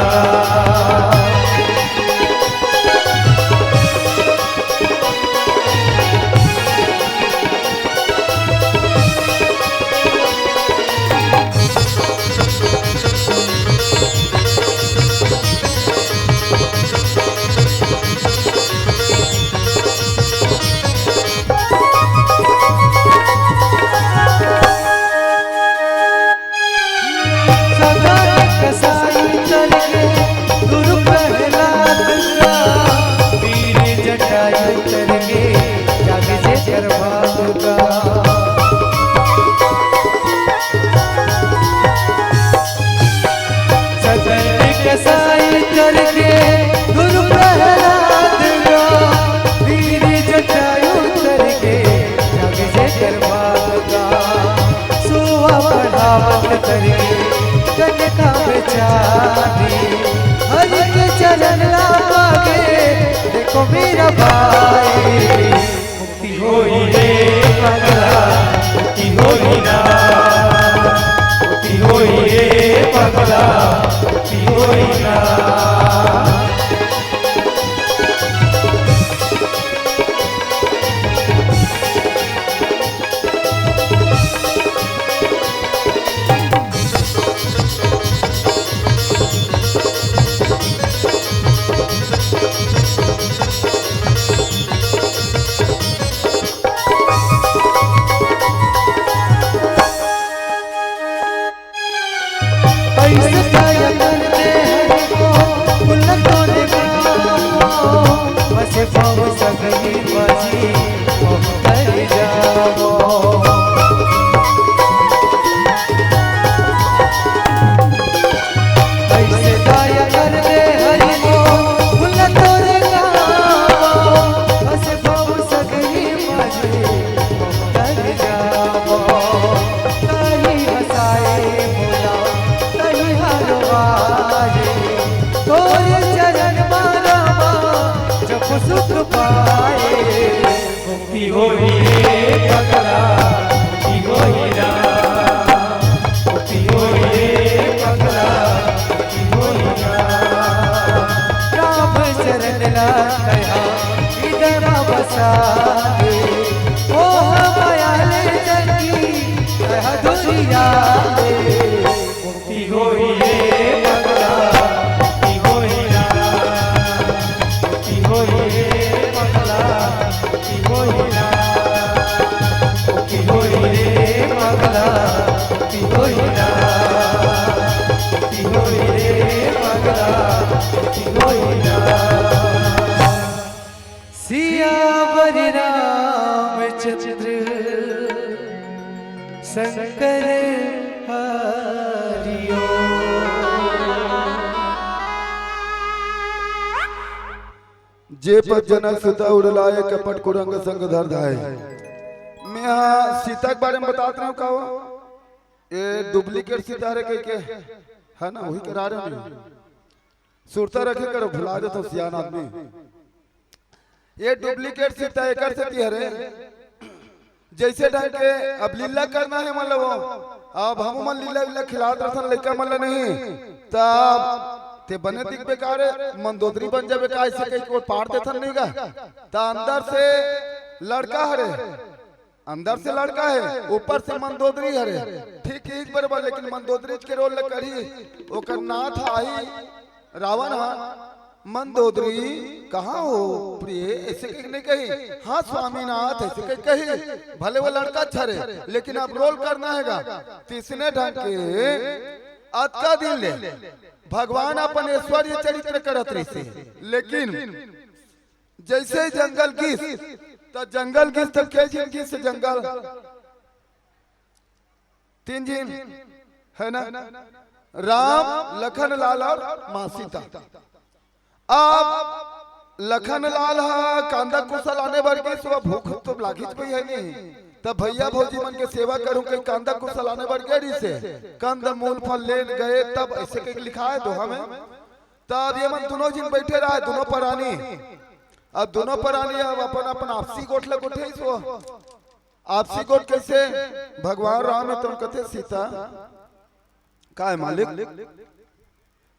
हरि के चरण लागे देखो मेरा भाई। मुक्ति हो ही रे पगला, मुक्ति हो ही ना, मुक्ति हो ही रे पगला, मुक्ति हो ही ना। मुक्ति हो ही रे पगला, मुक्ति हो ही ना, मुक्ति हो ही रे पगला, मुक्ति हो ही ना। राम शरण लाया हृदय बसा दे, ओ माया संगी कह दुनिया दे। मुक्ति हो ही रे पगला, मुक्ति हो ही ना, मुक्ति हो ही रे पगला, मुक्ति हो ही ना, मुक्ति हो ही रे पगला, मुक्ति हो ही ना, मुक्ति हो ही रे पगला, मुक्ति हो ही ना। सियावर रामचंद्र शंकर हरिओ। जे पर जनक सुता उड़लाए कपट कुरंग संग धर धाय। मैं यहाँ सीता के बारे में बताता हूँ। कहो ये डुप्लीकेट सीता रे के है ना, वही करा रहे हैं। सुरता रखे करो भुला दे तो सियान आदमी। ये डुप्लीकेट सीता एक से तिहरे जैसे ढंग के अब लीला करना है मतलब अब हम मन लीला लीला खिलात रसन लड़का मतलब नहीं तब ते बने दिख बेकार मंदोदरी बन जावे का ऐसे कहीं को पार देथन नहीं गा ता अंदर से लड़का हरे अंदर से लड़का है, ऊपर से मंदोदरी हरे, ठीक एक बराबर, लेकिन मंदोदरी के रोल ल करी ओकर नाथ आई रावण। हाँ मंदोदरी कहाँ हो प्रिय, ऐसे नहीं कही, हाँ स्वामीनाथ ऐसे कही, भले वो लड़का अच्छा रहे, लेकिन अब रोल करना हैगा तीसरे ढंग के अतका दिन ले भगवान अपन ऐश्वर्य चरित्र करत रही, लेकिन जैसे जंगल गीस तो जंगल गीस तब के जिन गीस जंगल 3 जिन है ना, राम लखन लाल और मां सीता। अब लखन लाल कांदा कुशल आने बर के सुबह भूख तो लागी कोई है नहीं, तब भैया भौजी मन के सेवा करूं कहीं कांदा कुशल आने बर गेड़ी से कंद मूल फल ले गए, तब ऐसे कहीं लिखा है दोहा में। तब ये मन दोनों जिन बैठे रहा दोनों प्राणी, अब दोनों प्राणी अब अपन अपन आपसी गोठ ल गोठे सो आपसी गोठ कैसे भगवान राम है तुम कथे सीता का है मालिक,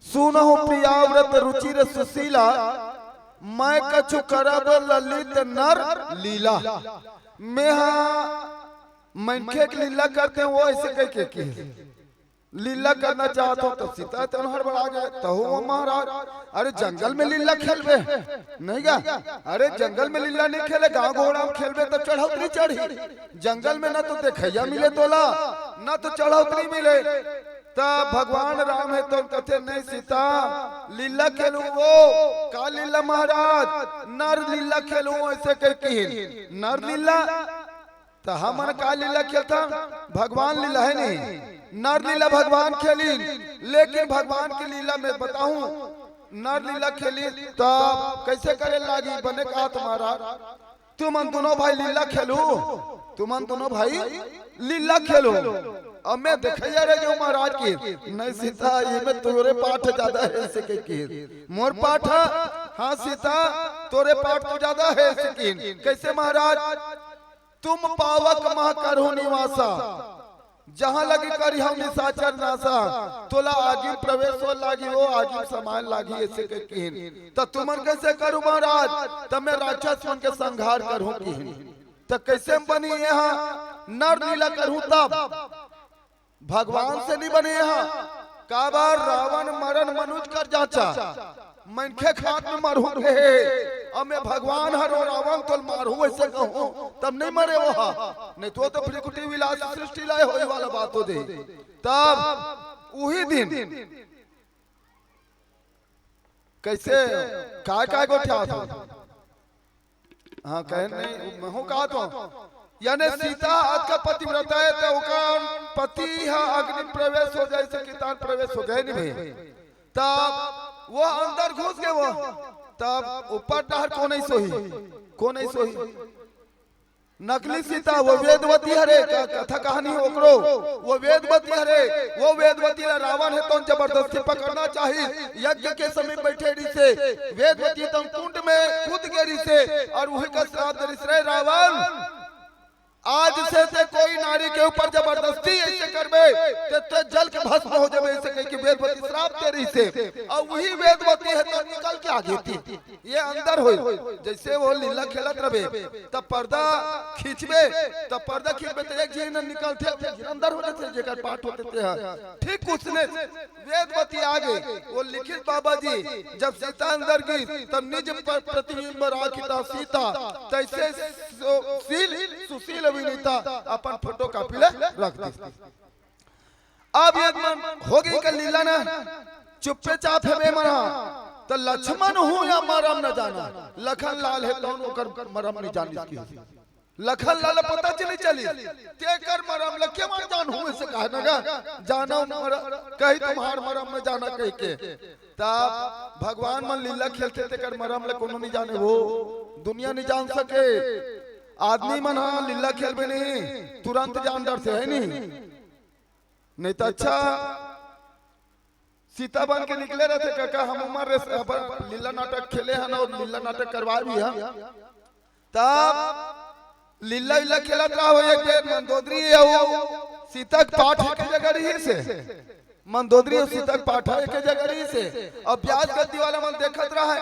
सुनहु प्रियाव्रत रुचिर सुशीला, मैं कछु करब ललित नर लीला। मैं मनखे की लीला करते हैं वो ऐसे कह के लीला करना चाहता हूँ, तब सीता तो हड़बड़ा गए, तो महाराज अरे जंगल में लीला खेलबे नहीं गा, अरे जंगल में लीला नहीं खेले, गाँव घोड़ा में खेलबे तो चढ़ौतरी चढ़ी, जंगल में ना तो देखैया मिले तोला ना तो चढ़ौतरी मिले। तब भगवान राम है तो कहते नहीं सीता लीला खेलू, वो का लीला महाराज नर लीला खेलू, ऐसे कह की नर लीला, तो हम का लीला खेलता, भगवान लीला है नहीं, नर लीला भगवान खेली, लेकिन भगवान की लीला में बताऊं नर लीला खेली तब कैसे करे लागी, बने कहा तुम्हारा तुम दोनों भाई लीला खेलू, तुम दोनों भाई लीला खेलो, अब मैं देखैया रह गया महाराज की नहीं सीता ये में तोरे पाठ ज्यादा है ऐसे की मोर पाठ, हाँ सीता तोरे पाठ तो ज्यादा है ऐसे की, कैसे महाराज तुम पावक मह करहु निवासा, जहाँ लगी करी हम निशाचर नासा, तोला आगे प्रवेश हो लागी वो आगे समान लागी ऐसे कहीं, तो तुमन कैसे करूं महाराज, तब मैं राक्षस मन के संहार करूं की, तो कैसे बनी यहाँ नर लीला करूं, तब भगवान से नहीं बने यहाँ का बार रावण मरण मनुज कर जाचा, मनखे खात में मरू रहे, अब मैं भगवान हरो रावण तो मारू ऐसे कहूं, तब नहीं मरे वो, नहीं तो प्रकृति विलास सृष्टि लाए होने वाला बात हो दे। तब वही दिन कैसे काय गोठा था, हाँ कह नहीं मैं हूँ कहा तो यानी सीता आज का पतिव्रता है तो पति अग्नि प्रवेश हो जाए, कितान प्रवेश हो गए नहीं भाई, तब वो अंदर घुस गए, वो तब ऊपर टहर को नहीं सोही नकली सीता वो वेदवती हरे कथा कहानी ओकरो, वो वेदवती हरे, वो वेदवती रावण है तो जबरदस्ती पकड़ना चाहिए, यज्ञ के समय बैठे रही से वेदवती तो कुंड में कूद गई से, और वही का श्राप दे रावण आज से कोई नारी के ऊपर जबरदस्ती ऐसे करबे तो जल के भस्म हो जाए, ऐसे कह के वेदवती श्राप दे रही से, और वही वेदवती है तो निकल के आगे थी ये अंदर हो, जैसे वो लीला खेलत रहे तब पर्दा खींचबे, तब पर्दा खींचबे तो एक जन निकलते अंदर हो जाते जेकर पाठ होते थे, ठीक उसने वेदवती आगे वो लिखित बाबा जी जब सीता अंदर गई तब निज प्रतिबिंब राखिता सीता, तैसे सुशील अभिनेता अपन फोटो कापी ले रख दी। अब ये हो गई का लीला ना चुप्पे चाप है बेमरा, तो लक्ष्मण हूँ या मरम न जाना, लखन लाल है कौन ओकर मरम नहीं जानी इसकी, लखन लाल पता चली चली तेकर मरम लखे मर जान हूँ ऐसे कहा ना जाना कहीं तुम्हार मरम में जाना कह के, तब भगवान मन लीला खेलते तेकर मरम ले कोनो नहीं जाने, वो दुनिया नहीं जान सके, आदमी मन हाँ लीला खेल में नहीं तुरंत जान डर से है नहीं तो अच्छा सीता बन के निकले रहते काका हम उमर लीला नाटक खेले हैं और लीला नाटक करवा भी है, तब लीला लीला खेला था वो एक मंदोदरी है वो सीता पाठ के जगह रही से, मंदोदरी और सीता पाठ के जगह रही से, और प्याज गद्दी वाला मन देखत रहा है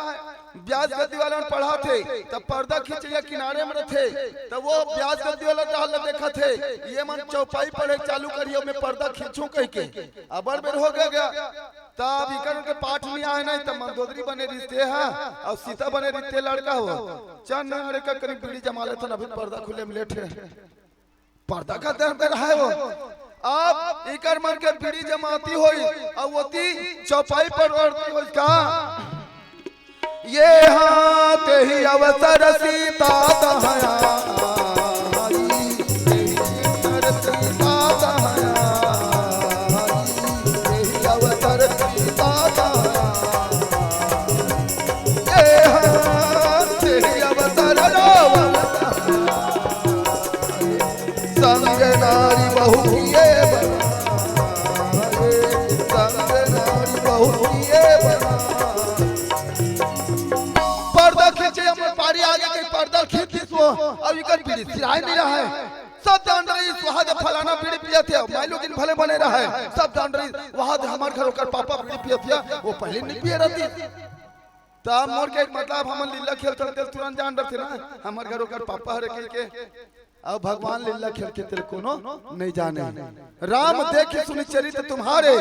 ब्याज गद्दी वाला पढ़ा थे तब पर्दा खींचे किनारे में थे तब वो ब्याज गद्दी वाला डाल देखा थे ये मन चौपाई पढ़े चालू करियो मैं पर्दा खींचूं कह के अब बेर हो गया तब इकर के पाठ में आए नहीं तब मंदोदरी बने रिश्ते है और सीता बने रिश्ते लड़का हो चंद लड़का करीब बीड़ी जमा लेते अभी पर्दा खुले में लेटे पर्दा का दर है वो अब इकर मन के बीड़ी जमाती होई और वोती चौपाई पर औरती होई का ये हाथ ही अवसर सीता दहया सीता दहया अवसर सीता दहया ये हाथ ही अवसर संग नारी बहु किए संग नारी बहु किए पर्दा खींचे हम पारी आगे के पर्दा खींच वो अब इकर बीड़ी सिराय नहीं रहा है सब जान रही वहां जब फलाना बीड़ी पिया थे माइलो दिन भले बने रहा है सब जान रही वहां हमारे घर होकर पापा बीड़ी पिया था वो पहले नहीं पिए रहती तब मोर के मतलब हम लीला खेलते थे तुरंत जान रहे थे ना हमारे घर होकर पापा हरे के अब भगवान लीला खेल के तेरे कोनो नहीं जाने राम देखे सुनि चरित्र तुम्हारे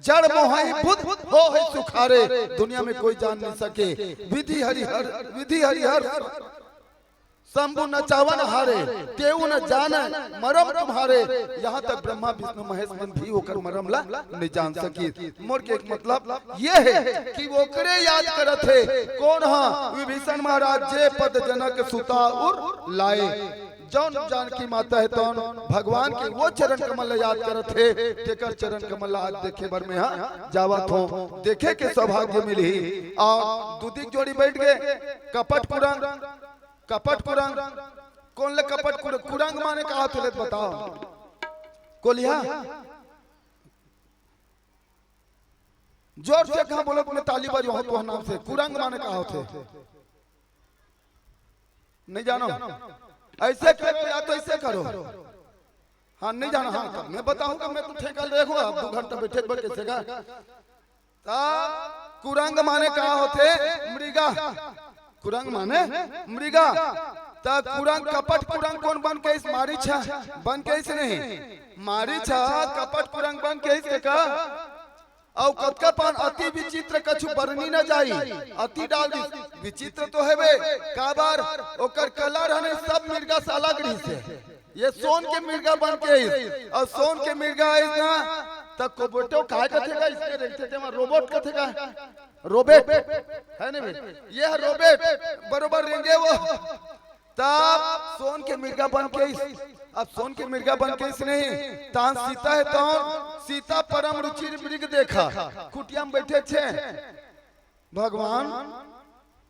जड़ मोहाई बुध हो है सुखारे दुनिया में कोई जान नहीं सके विधि हरिहर शंभु न चावन हारे तेऊ न जाने मरम तुम्हारे यहाँ तक ब्रह्मा विष्णु महेश मन भी होकर मरम ला नहीं जान सकी मोर के एक मतलब ये है कि वो करे याद करत है कौन हाँ विभीषण महाराज जे पद जनक सुता उर लाए जौन जानकी माता है तौन भगवान के वो चरण कमल याद करत थे तेकर चरण कमल आज देखे भर में हाँ जावत हो देखे के सौभाग्य मिली और दूधी जोड़ी बैठ गए कपट कुरंग कौन ले कपट कुरंग माने कहा थे बताओ कोलिया जोर से कहा बोलो तुमने ताली बजाओ तो नाम से कुरंग माने कहा थे नहीं जानो ऐसे करो या तो ऐसे करो हाँ नहीं जाना हाँ मैं बताऊंगा मैं तो ठेका देखूंगा अब 2 घंटा बैठे बैठ कैसे का कुरंग माने कहा होते मृगा कुरंग माने मृगा ता कुरंग कपट कुरंग कौन बन के इस मारीछा बन के इस नहीं मारीछा कपट कुरंग बन के इस का और कतका पान अति विचित्र कछु बरनी न जाई अति डाल विचित्र तो है बे काबार ओकर कलर हने सब मिर्गा साला गढ़ी से ये सोन के मिर्गा बन के और सोन के मिर्गा है ना तब को बोटो काय कथेगा इसके रहते थे रोबोट कथेगा रोबोट है ना ये रोबोट बरोबर रेंगे वो तब सोन के मिर्गा बन के अब सोन के मिर्गा बन के इस नहीं तान सीता है तो सीता परम रुचि मृग देखा कुटिया में बैठे छे भगवान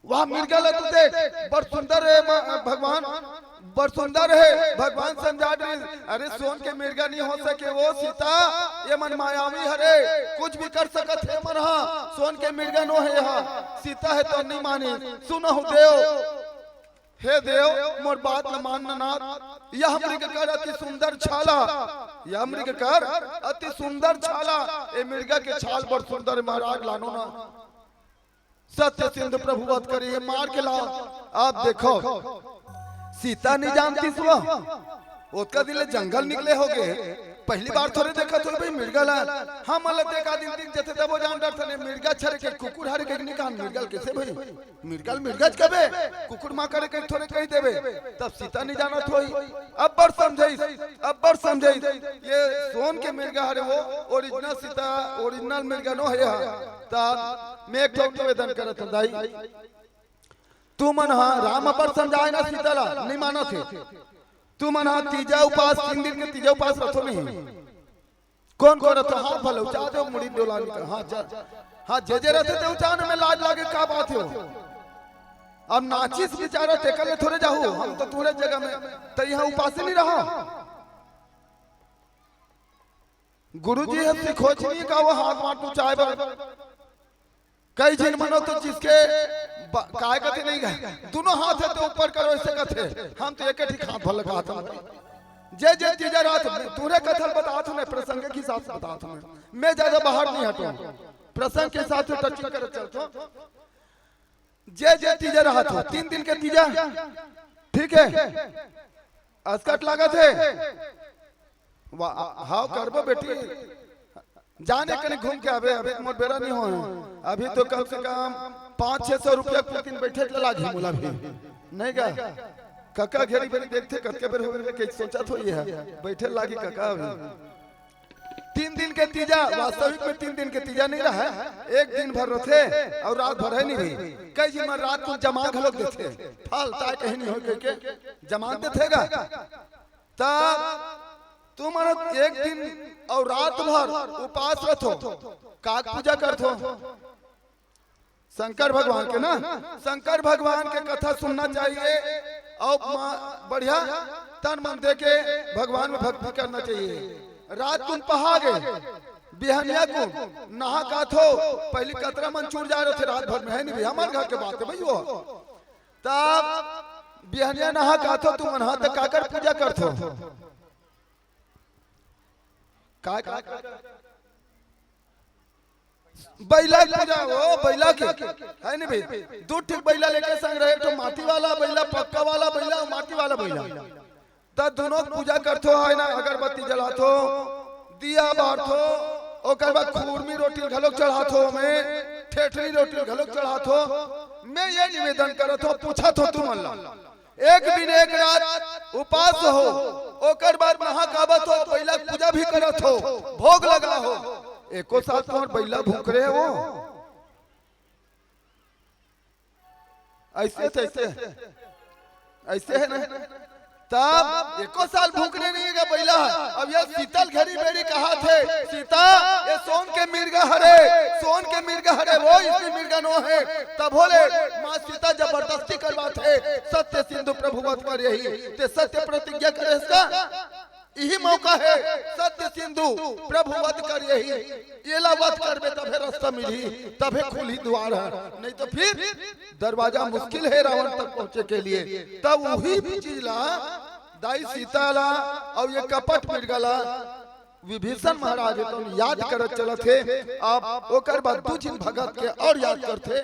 वह मिर्गा ले तो देख बड़ सुंदर है भगवान बड़ सुंदर है भगवान समझा रहे अरे सोन के मिर्गा नहीं हो सके वो सीता ये मन मायावी हरे कुछ भी कर सकत है मन हाँ सोन के मिर्गा नो है यहाँ सीता है तो नहीं मानी सुनो देव हे देव मोर बात न मानना नाथ यह मृग कर अति सुंदर छाला यह मृग कर अति सुंदर छाला ए मृगा के छाल बड़ सुंदर महाराज लानो ना सत्य सिंधु प्रभु वध करिए मार के लाओ आप देखो सीता नहीं जानती सुबह उसका दिले जंगल निकले हो गए पहली बार थोड़े देखा तो भाई मिर्गल हम अलग देखा दिन दिन जैसे तब वो जान डरते मिर्गा छरे के कुकुर हरे के निकाल मिर्गल कैसे भाई मिर्गल मिर्गज कबे कुकुर मां करे के थोड़े कह देवे तब सीता नहीं जाना थोई अब बर समझे ये सोन के मिर्गा हरे वो ओरिजिनल सीता ओरिजिनल मिर्गा नो है तब मैं एक ठोक निवेदन करत दाई तू मन हां राम पर समझाए ना सीता ला नहीं माना थे तू मन हां तीजा उपास 3 दिन के तीजा उपास रखो नहीं कौन कौन रखो हां भले उचा दो मुड़ी डोला निकल हां जे रहते थे उचान में लाज लागे का बात हो अब नाचिस बेचारा टेकल थोड़े जाओ हम तो थोड़े जगह में तो यहां उपास नहीं रहा गुरुजी हमसे खोजनी का वो हाथ माटू चाहे कई जिन मनो तो जिसके काय कथे नहीं गए दोनों हाथ है तो ऊपर करो ऐसे कथे हम तो एक ही हाथ भल का जे जे चीजा रात तूने कथल बता तूने प्रसंग के हिसाब से बता तूने मैं ज्यादा बाहर नहीं हटूं प्रसंग के हिसाब से टचिंग कर चलतो जे तीजा रहा था 3 दिन के तीजा, ठीक है, अस्कट लागत है। हाँ करबो बेटी, जाने कहीं घूम के आवे, अभी मोर बेरा नहीं हो, अभी तो कम से कम 500-600 रुपया प्रतिदिन बैठे लागी मुला भी नहीं गा। काका घेरी बेरी देखते कतके बेर हो गए के सोचा तो ये है बैठे लागी काका। अभी 3 दिन के तीजा, वास्तविक में 3 दिन के तीजा नहीं रहा है, 1 दिन भर रथे और रात भर है नहीं भाई। कई जी मन रात को जमा घलोक देते, फाल ता कहीं नहीं हो के जमा देतेगा, तब तुम 1 दिन और रात भर उपास रखो, काक पूजा करथो शंकर भगवान के ना। शंकर भगवान के कथा सुनना चाहिए और बढ़िया तन मन दे के भगवान में भक्ति करना चाहिए। रात तुम पहा गए, बिहनिया को नहा का थो, पहली कतरा मन चूर जा रहे थे रात भर में, है नहीं हमारे घर के बात है भाई वो। तब बिहनिया नहा का थो, तुम नहा तक काकर पूजा करथो, बैला पूजा वो बैला के है नहीं भाई। 2 ठीक बैला लेके संग रहे, तो माटी वाला बैला, पक्का वाला बैला और माटी वाला बैला, तब दोनों पूजा करथो है ना। अगरबत्ती जलाथो, दिया बारथो, ओकर बाद खूरमी रोटी घलोक चढ़ाथो, में ठेठरी रोटी घलोक चढ़ाथो। मैं ये निवेदन करथो, पूछा थो तुम अल्लाह 1 दिन 1 रात उपास हो, ओकर बाद नहा काबत हो, बैला पूजा भी करत हो, भोग लगा हो। एको साथ कौन बैला भूख रहे हो, ऐसे ऐसे है ना। तब एको साल भूखने नहीं है बैला। अब ये शीतल घड़ी बेरी कहा थे, सीता ये सोन के मिर्गा हरे, सोन के मिर्गा हरे, वो इसमें मिर्गा नो है। तब बोले माँ सीता जबरदस्ती करवाते है, सत्य सिंधु प्रभुवत कर यही ते सत्य प्रतिज्ञा करे, इसका यही मौका है, सत्य सिंधु प्रभुवत कर यही, येला वध करबे तभे रास्ता मिली, तभे खुली द्वार है, नहीं तो फिर दरवाजा मुश्किल है रावण तक पहुंचे के लिए। तब वही चीज ला दाई सीता ला और ये कपट मिट गला विभीषण महाराज तो याद करत चलत थे। आप ओकर बाद 2 दिन भगत के और याद करते।